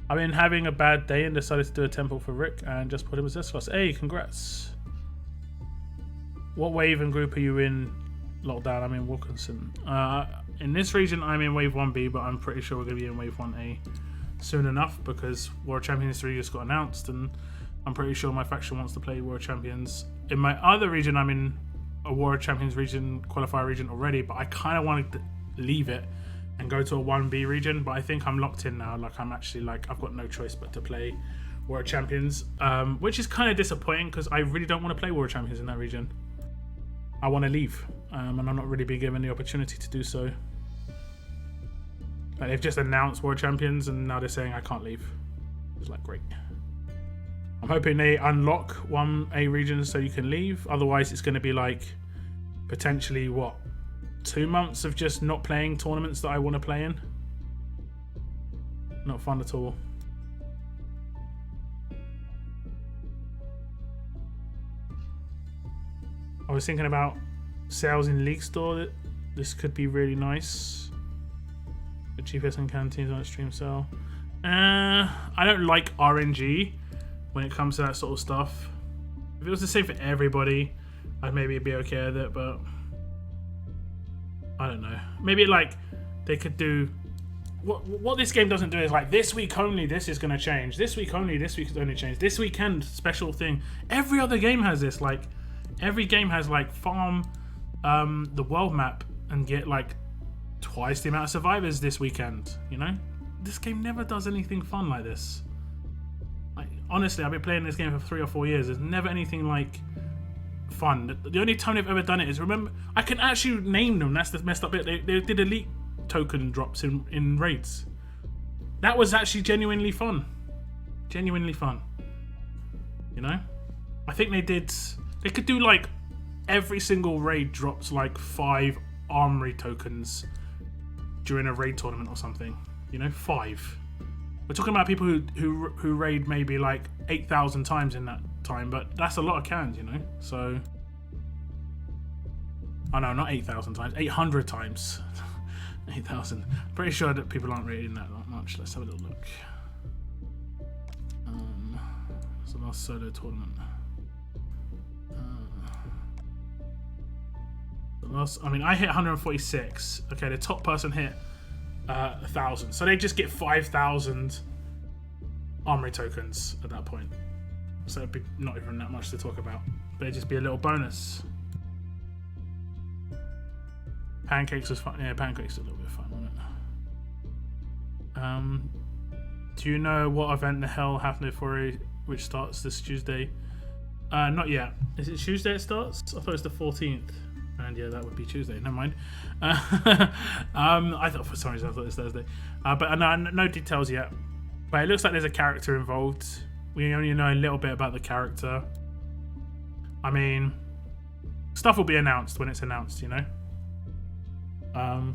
I've been having a bad day and decided to do a temple for Rick and just put him as S-Class. Hey, congrats. What wave and group are you in? Lockdown, I'm in Wilkinson. In this region, I'm in Wave 1B, but I'm pretty sure we're going to be in Wave 1A soon enough, because War of Champions 3 just got announced, and I'm pretty sure my faction wants to play War of Champions. In my other region, I'm in a War of Champions region, qualifier region already, but I kind of wanted to leave it and go to a 1B region, but I think I'm locked in now. Like, I'm actually, like, I've got no choice but to play War of Champions, which is kind of disappointing, because I really don't want to play War of Champions in that region. I want to leave, and I'm not really being given the opportunity to do so. Like, they've just announced World Champions, and now they're saying I can't leave. It's like, great. I'm hoping they unlock 1A regions so you can leave. Otherwise, it's going to be like potentially, what, 2 months of just not playing tournaments that I want to play in. Not fun at all. I was thinking about sales in League Store. This could be really nice. The GPS and canteens on stream sale. I don't like RNG when it comes to that sort of stuff. If it was the same for everybody, I'd maybe be okay with it, but I don't know. Maybe like they could do what this game doesn't do is like, this week only this is going to change. This week only this week is only change. This weekend special thing. Every other game has this. Like, every game has like farm the world map and get like twice the amount of survivors this weekend, you know? This game never does anything fun like this. Like, honestly, I've been playing this game for 3 or 4 years. There's never anything like fun. The only time they've ever done it is, remember, I can actually name them. That's the messed up bit. They did elite token drops in raids. That was actually genuinely fun. Genuinely fun. You know? I think they could do like every single raid drops like 5 armory tokens during a raid tournament or something. You know, 5. We're talking about people who raid maybe like 8,000 times in that time, but that's a lot of cans, you know. So, oh no, not 8,000 times, 800 times. 8,000. Pretty sure that people aren't raiding that much. Let's have a little look. It's the last solo tournament. I mean, I hit 146. Okay, the top person hit 1,000. So they just get 5,000 armory tokens at that point. So it'd be not even that much to talk about, but it'd just be a little bonus. Pancakes was fun. Yeah, pancakes are a little bit fun, wasn't it? Do you know what event the hell happened for it, which starts this Tuesday? Not yet. Is it Tuesday it starts? I thought it was the 14th. And yeah, that would be Tuesday. Never mind. I thought for some reason I thought it was Thursday. But no details yet. But it looks like there's a character involved. We only know a little bit about the character. I mean, stuff will be announced when it's announced, you know.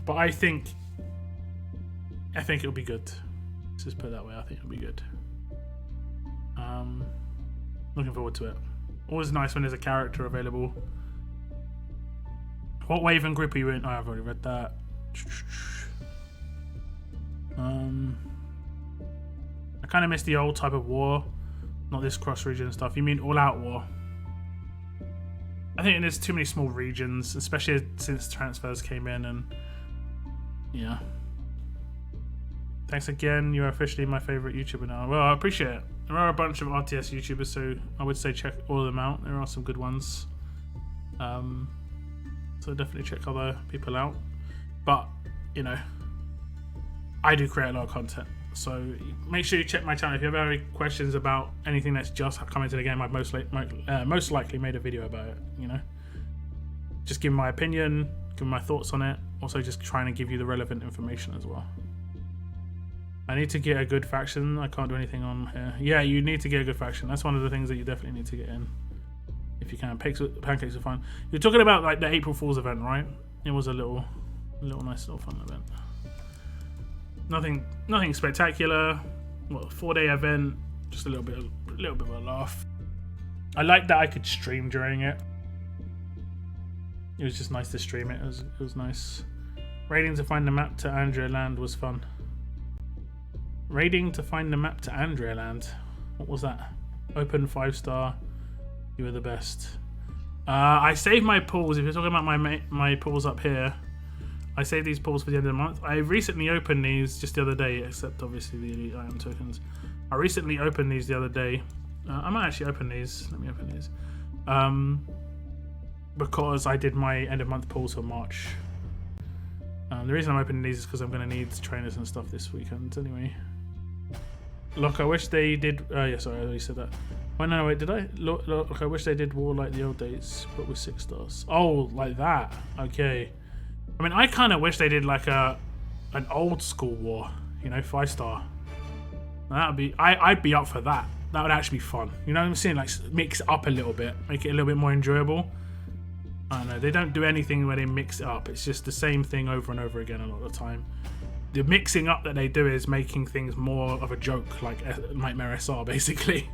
But I think it'll be good. Let's just put it that way. I think it'll be good. Looking forward to it. Always nice when there's a character available. What wave and group are you in? Oh, I've already read that. I kind of miss the old type of war, not this cross-region stuff. You mean all-out war? I think there's too many small regions, especially since transfers came in, and yeah. Thanks again. You are officially my favorite YouTuber now. Well, I appreciate it. There are a bunch of RTS YouTubers, so I would say check all of them out. There are some good ones. So definitely check other people out. But, you know, I do create a lot of content. So make sure you check my channel. If you have any questions about anything that's just come into the game, I've most likely made a video about it, you know. Just give my opinion, give my thoughts on it. Also just trying to give you the relevant information as well. I need to get a good faction. I can't do anything on here. Yeah, you need to get a good faction. That's one of the things that you definitely need to get in. If you can. Pancakes are fun. You're talking about like the April Fool's event, right? It was a little nice little fun event. Nothing spectacular. Well, 4-day event, just a little bit of a laugh. I liked that I could stream during it. It was just nice to stream it. It was nice. Raiding to find the map to Andrea Land was fun. Raiding to find the map to Andrea Land. What was that? Open 5-star. You were the best. I saved my pools. If you're talking about my pools up here, I saved these pools for the end of the month. I recently opened these just the other day, except obviously the elite item tokens. I recently opened these the other day. I might actually open these. Let me open these. Because I did my end of month pools for March. The reason I'm opening these is because I'm going to need trainers and stuff this weekend anyway. Look, I wish they did. Yeah, sorry, I already said that. Oh no, wait, did I? Look, I wish they did war like the old days, but with 6 stars. Oh, like that. Okay. I mean, I kind of wish they did like an old school war. You know, 5-star. That would be. I'd be up for that. That would actually be fun. You know what I'm saying? Like mix it up a little bit, make it a little bit more enjoyable. I don't know. They don't do anything where they mix it up. It's just the same thing over and over again a lot of the time. The mixing up that they do is making things more of a joke, like Nightmare SR, basically.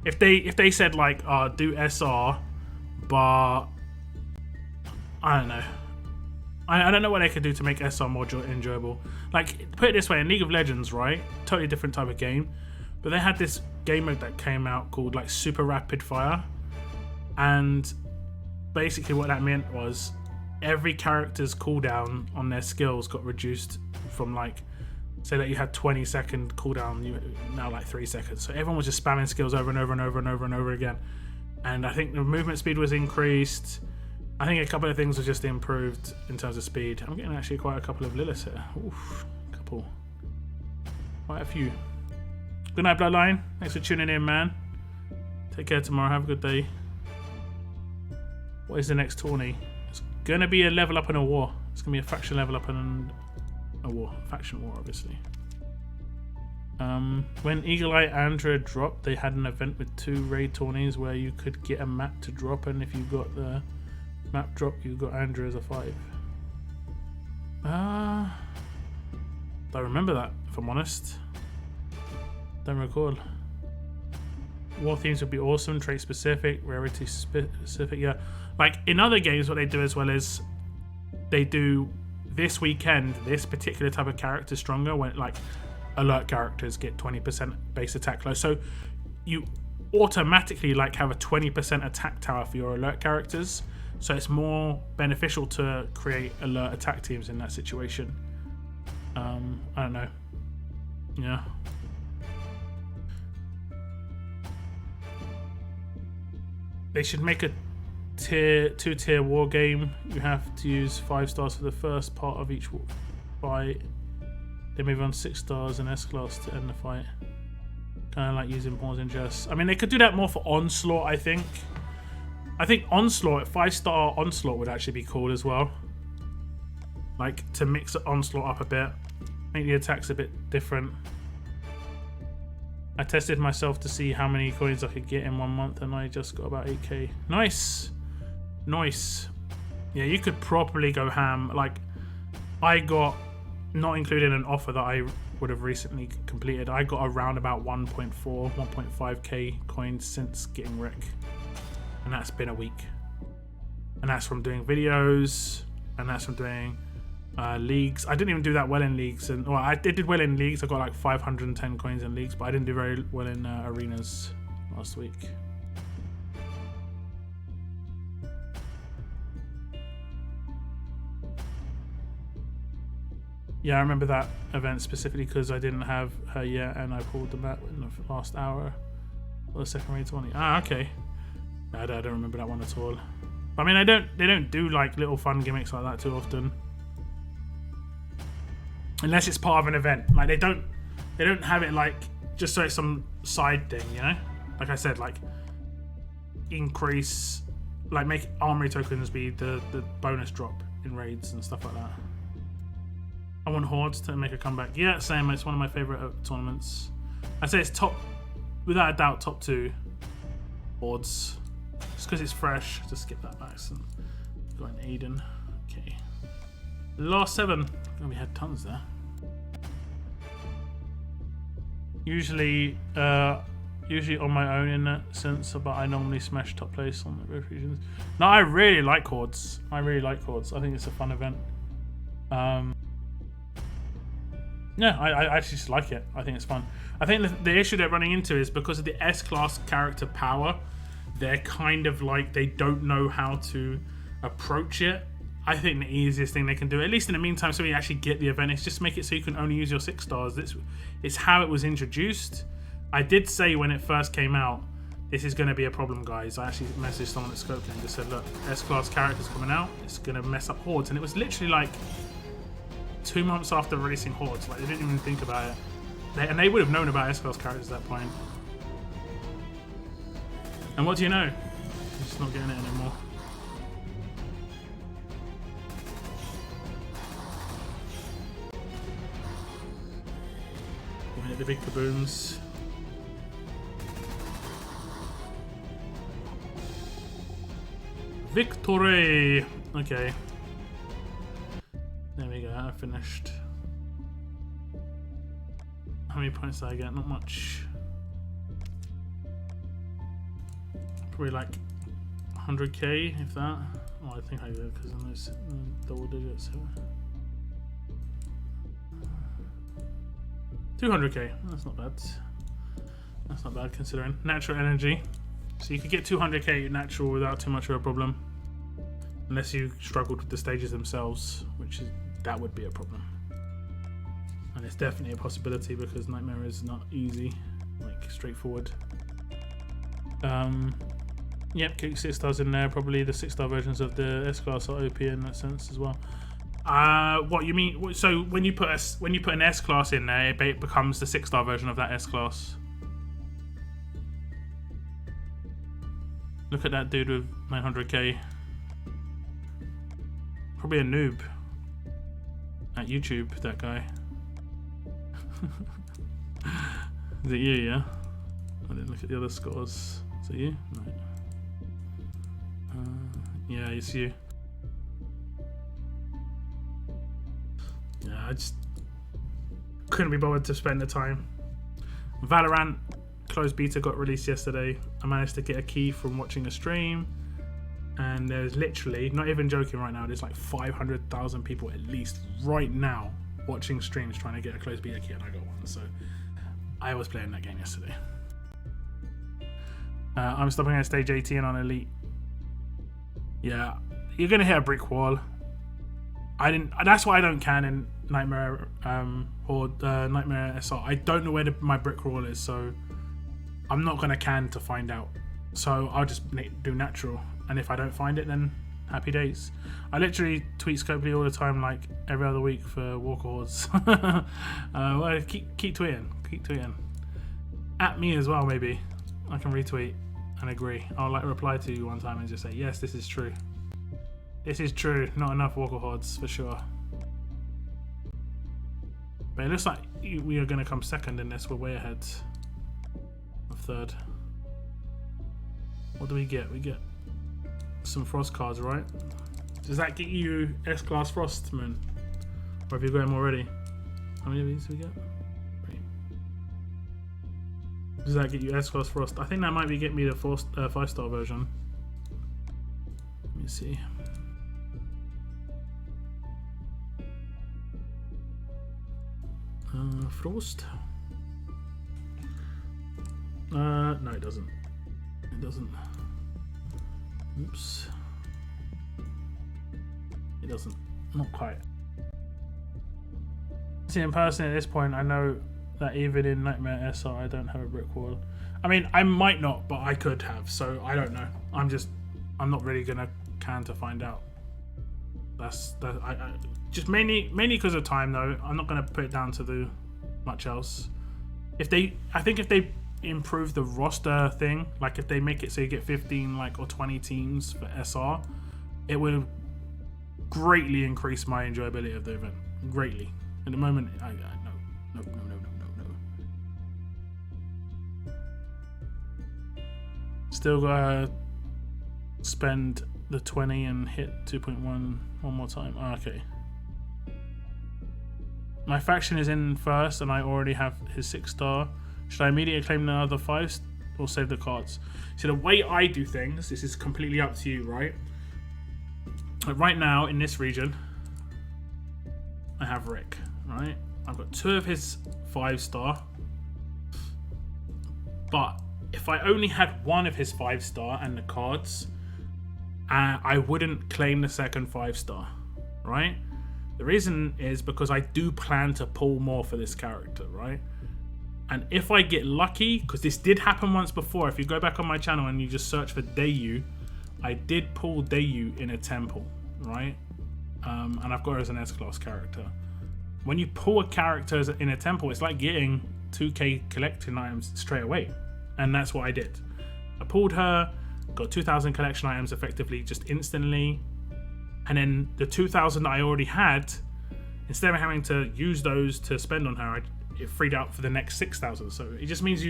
If they said like, do SR, but I don't know. I don't know what they could do to make SR more enjoyable. Like, put it this way, in League of Legends, right? Totally different type of game. But they had this game mode that came out called like Super Rapid Fire. And basically what that meant was every character's cooldown on their skills got reduced from like, say that you had 20-second cooldown, now like 3 seconds. So everyone was just spamming skills over and over and over and over and over again. And I think the movement speed was increased. I think a couple of things were just improved in terms of speed. I'm getting actually quite a couple of Liliths here. Oof, quite a few. Good night, Bloodline. Thanks for tuning in, man. Take care tomorrow. Have a good day. What is the next tourney? It's gonna be a level up and a war. It's gonna be a faction level up and a war. Faction war, obviously. When Eagle Eye Andrea dropped, they had an event with 2 raid tourneys where you could get a map to drop, and if you got the map drop, you got Andrea as a 5. Don't remember that, if I'm honest. Don't recall. War themes would be awesome, trait specific, rarity specific, yeah. Like in other games, what they do as well is they do this weekend, this particular type of character stronger when like alert characters get 20% base attack low. So you automatically like have a 20% attack tower for your alert characters. So it's more beneficial to create alert attack teams in that situation. I don't know. Yeah. They should make a two-tier war game. You have to use 5 stars for the first part of each fight. They move on 6 stars and S-class to end the fight. Kind of like using pawns and chests. I mean, they could do that more for Onslaught, I think. I think Onslaught, 5-star Onslaught would actually be cool as well. Like, to mix Onslaught up a bit. Make the attacks a bit different. I tested myself to see how many coins I could get in 1 month, and I just got about 8k. Nice! Nice. Yeah, you could properly go ham. Like, I got, not including an offer that I would have recently completed, I got around about 1.4, 1.5k coins since getting Rick. And that's been a week. And that's from doing videos, and that's from doing leagues. I didn't even do that well in leagues, and well, I did well in leagues. I got like 510 coins in leagues, but I didn't do very well in arenas last week. Yeah, I remember that event specifically because I didn't have her yet, and I pulled them out in the last hour for the second raid 20. Ah, okay. I don't remember that one at all. I mean, they don't do like little fun gimmicks like that too often, unless it's part of an event. Like they don't have it like just so it's some side thing, you know. Like I said, like increase, like make armory tokens be the bonus drop in raids and stuff like that. I want Hordes to make a comeback. Yeah, same. It's one of my favorite tournaments. I'd say it's top, without a doubt, top 2. Hordes. Just because it's fresh. Just skip that max and go in Aiden. Okay. Last 7. Oh, we had tons there. Usually on my own in that sense, but I normally smash top place on the regions. No, I really like Hordes. I think it's a fun event. Yeah, I actually just like it. I think it's fun. I think the issue they're running into is because of the S-class character power, they're kind of like, they don't know how to approach it. I think the easiest thing they can do, at least in the meantime, so we actually get the event, is just make it so you can only use your 6 stars. It's how it was introduced. I did say when it first came out, this is going to be a problem, guys. I actually messaged someone at Scope and just said, look, S-class characters coming out, it's going to mess up Hordes. And it was literally like 2 months after releasing Hordes. Like, they didn't even think about it. They would have known about S-class characters at that point. And what do you know? I'm just not getting it anymore. Giving it the big kabooms. Victory! Okay. There we go, I finished. How many points did I get? Not much. Probably like 100k, if that. Oh, I think I did because I'm those double digits. 200k, that's not bad. That's not bad considering. Natural energy. So you could get 200k natural without too much of a problem. Unless you struggled with the stages themselves, that would be a problem. And it's definitely a possibility because Nightmare is not easy, like straightforward. Yep, kick 6 stars in there. Probably the 6-star versions of the S-class are OP in that sense as well. What you mean? So when you put an S-class in there, it becomes the 6-star version of that S-class. Look at that dude with 900k. Probably a noob at YouTube, that guy. Is it you, yeah? I didn't look at the other scores. Is it you? No. Yeah, it's you. Yeah, I just couldn't be bothered to spend the time. Valorant closed beta got released yesterday. I managed to get a key from watching a stream. And there's literally, not even joking right now, there's like 500,000 people at least right now watching streams trying to get a closed beta key, and I got one. So I was playing that game yesterday. I'm stopping at stage 18 on Elite. Yeah, you're gonna hit a brick wall. That's why I don't can in Nightmare or Nightmare SR. I don't know where my brick wall is, so I'm not gonna can to find out. So I'll just do natural, and if I don't find it, then happy days. I literally tweet Scopely all the time, like every other week for Walker Hordes. Well, keep tweeting. At me as well, maybe. I can retweet and agree. I'll like reply to you one time and just say, yes, this is true. This is true. Not enough Walker Hordes for sure. But it looks like we are going to come second in this. We're way ahead of third. What do we get? We get some Frost cards, right? Does that get you S-Class Frost, Moon? Or have you got him already? How many of these do we get? 3. Does that get you S-Class Frost? I think that might be getting me the 5-star version. Let me see. Frost? No, it doesn't. It doesn't. Oops. It doesn't. Not quite. See, in person at this point, I know that even in Nightmare SR, I don't have a brick wall. I mean, I might not, but I could have, so I don't know. I'm not really gonna can to find out. I just mainly because of time though. I'm not gonna put it down to the much else. I think if they improve the roster thing, like if they make it so you get 15 or 20 teams for SR, it will greatly increase my enjoyability of the event. Greatly. At the moment, no. Still gotta spend the 20 and hit 2.1 one more time. Oh, okay. My faction is in first and I already have his 6-star. Should I immediately claim the other 5 or save the cards? So the way I do things, this is completely up to you, right? Like right now in this region, I have Rick, right? I've got 2 of his 5-star. But if I only had 1 of his 5-star and the cards, I wouldn't claim the second 5-star, right? The reason is because I do plan to pull more for this character, right? And if I get lucky, because this did happen once before, if you go back on my channel and you just search for Dayu, I did pull Dayu in a temple, right? And I've got her as an S-Class character. When you pull a character in a temple, it's like getting 2k collecting items straight away. And that's what I did. I pulled her, got 2,000 collection items effectively just instantly. And then the 2,000 that I already had, instead of having to use those to spend on her, it freed out for the next 6,000. So it just means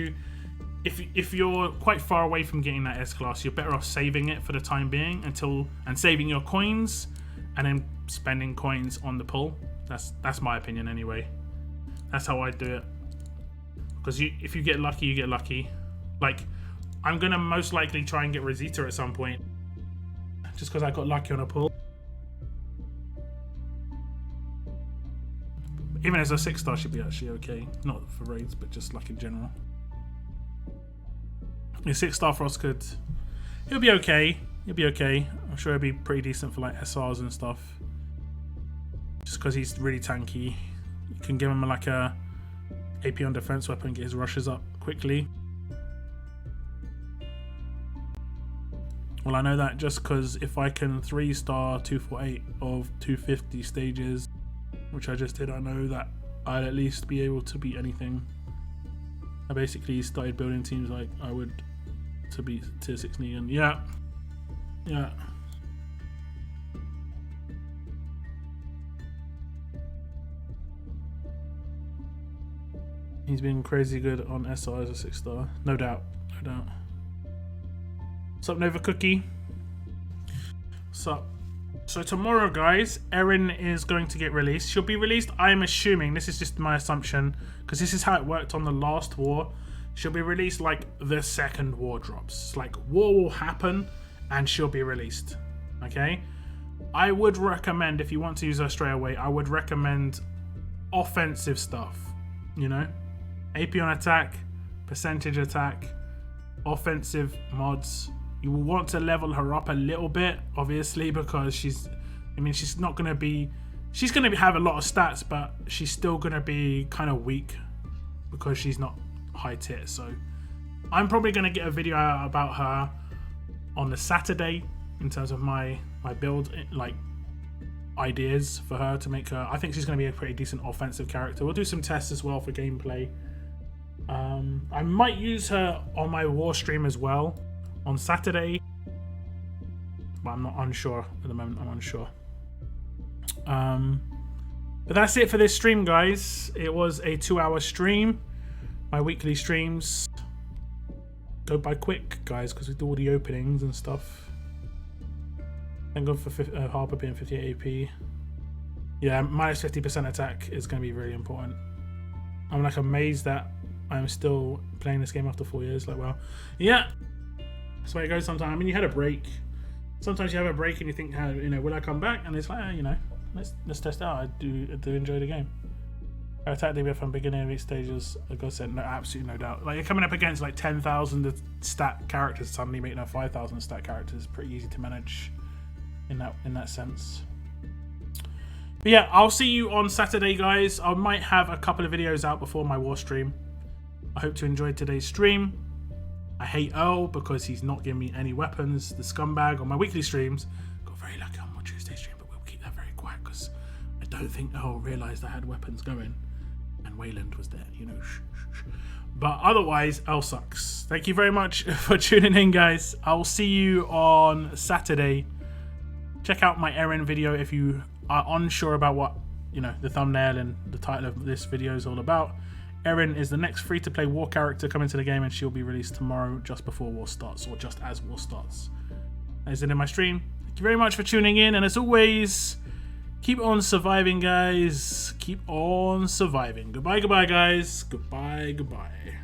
if you're quite far away from getting that S-Class, you're better off saving it for the time being and saving your coins and then spending coins on the pull. That's my opinion anyway. That's how I do it. Because if you get lucky, you get lucky. Like, I'm going to most likely try and get Rosita at some point. Just because I got lucky on a pull. Even as a 6-star should be actually okay. Not for raids, but just like in general. Your 6-star Frost could... He'll be okay. He'll be okay. I'm sure he'll be pretty decent for like SRs and stuff. Just because he's really tanky. You can give him like a AP on defense weapon, get his rushes up quickly. Well, I know that just because if I can 3-star 248 of 250 stages, which I just did, I know that I'd at least be able to beat anything. I basically started building teams like I would to beat tier 6 Negan. Yeah. He's been crazy good on SR as a 6-star. No doubt. What's up, Nova Cookie? What's up? So tomorrow, guys, Erin is going to get released. She'll be released, I'm assuming, this is just my assumption, because this is how it worked on the last war. She'll be released like the second war drops. Like, war will happen, and she'll be released. Okay? I would recommend, if you want to use her straight away, I would recommend offensive stuff. You know? AP on attack, percentage attack, offensive mods, You will want to level her up a little bit, obviously, because she's not going to be, she's going to have a lot of stats, but she's still going to be kind of weak because she's not high tier. So I'm probably going to get a video out about her on the Saturday in terms of my build, like ideas for her to make her. I think she's going to be a pretty decent offensive character. We'll do some tests as well for gameplay. I might use her on my war stream as well on Saturday, but I'm not unsure at the moment. I'm unsure. But that's it for this stream, guys. It was a 2-hour stream. My weekly streams go by quick, guys, because we do all the openings and stuff. Thank God for Harper being 58 AP. Yeah, minus 50% attack is going to be really important. I'm like amazed that I'm still playing this game after 4 years. Like, well, yeah, that's the way it goes sometimes. I mean, you had a break. Sometimes you have a break and you think, you know, will I come back? And it's like, you know, let's test it out. I do enjoy the game. I attack DBF on beginning of each stages. Like I said, no, absolutely no doubt. Like, you're coming up against like 10,000 stat characters, suddenly making up 5,000 stat characters. Pretty easy to manage in that sense. But yeah, I'll see you on Saturday, guys. I might have a couple of videos out before my war stream. I hope you enjoyed today's stream. I hate Earl because he's not giving me any weapons. The scumbag on my weekly streams. Got very lucky on my Tuesday stream, but we'll keep that very quiet because I don't think Earl realised I had weapons going. And Wayland was there, you know. Shh, shh, shh. But otherwise, Earl sucks. Thank you very much for tuning in, guys. I'll see you on Saturday. Check out my Erin video if you are unsure about what, you know, the thumbnail and the title of this video is all about. Erin is the next free-to-play war character coming to the game, and she'll be released tomorrow just before war starts, or just as war starts. That is it in my stream. Thank you very much for tuning in, and as always, keep on surviving, guys. Keep on surviving. Goodbye, goodbye, guys. Goodbye, goodbye.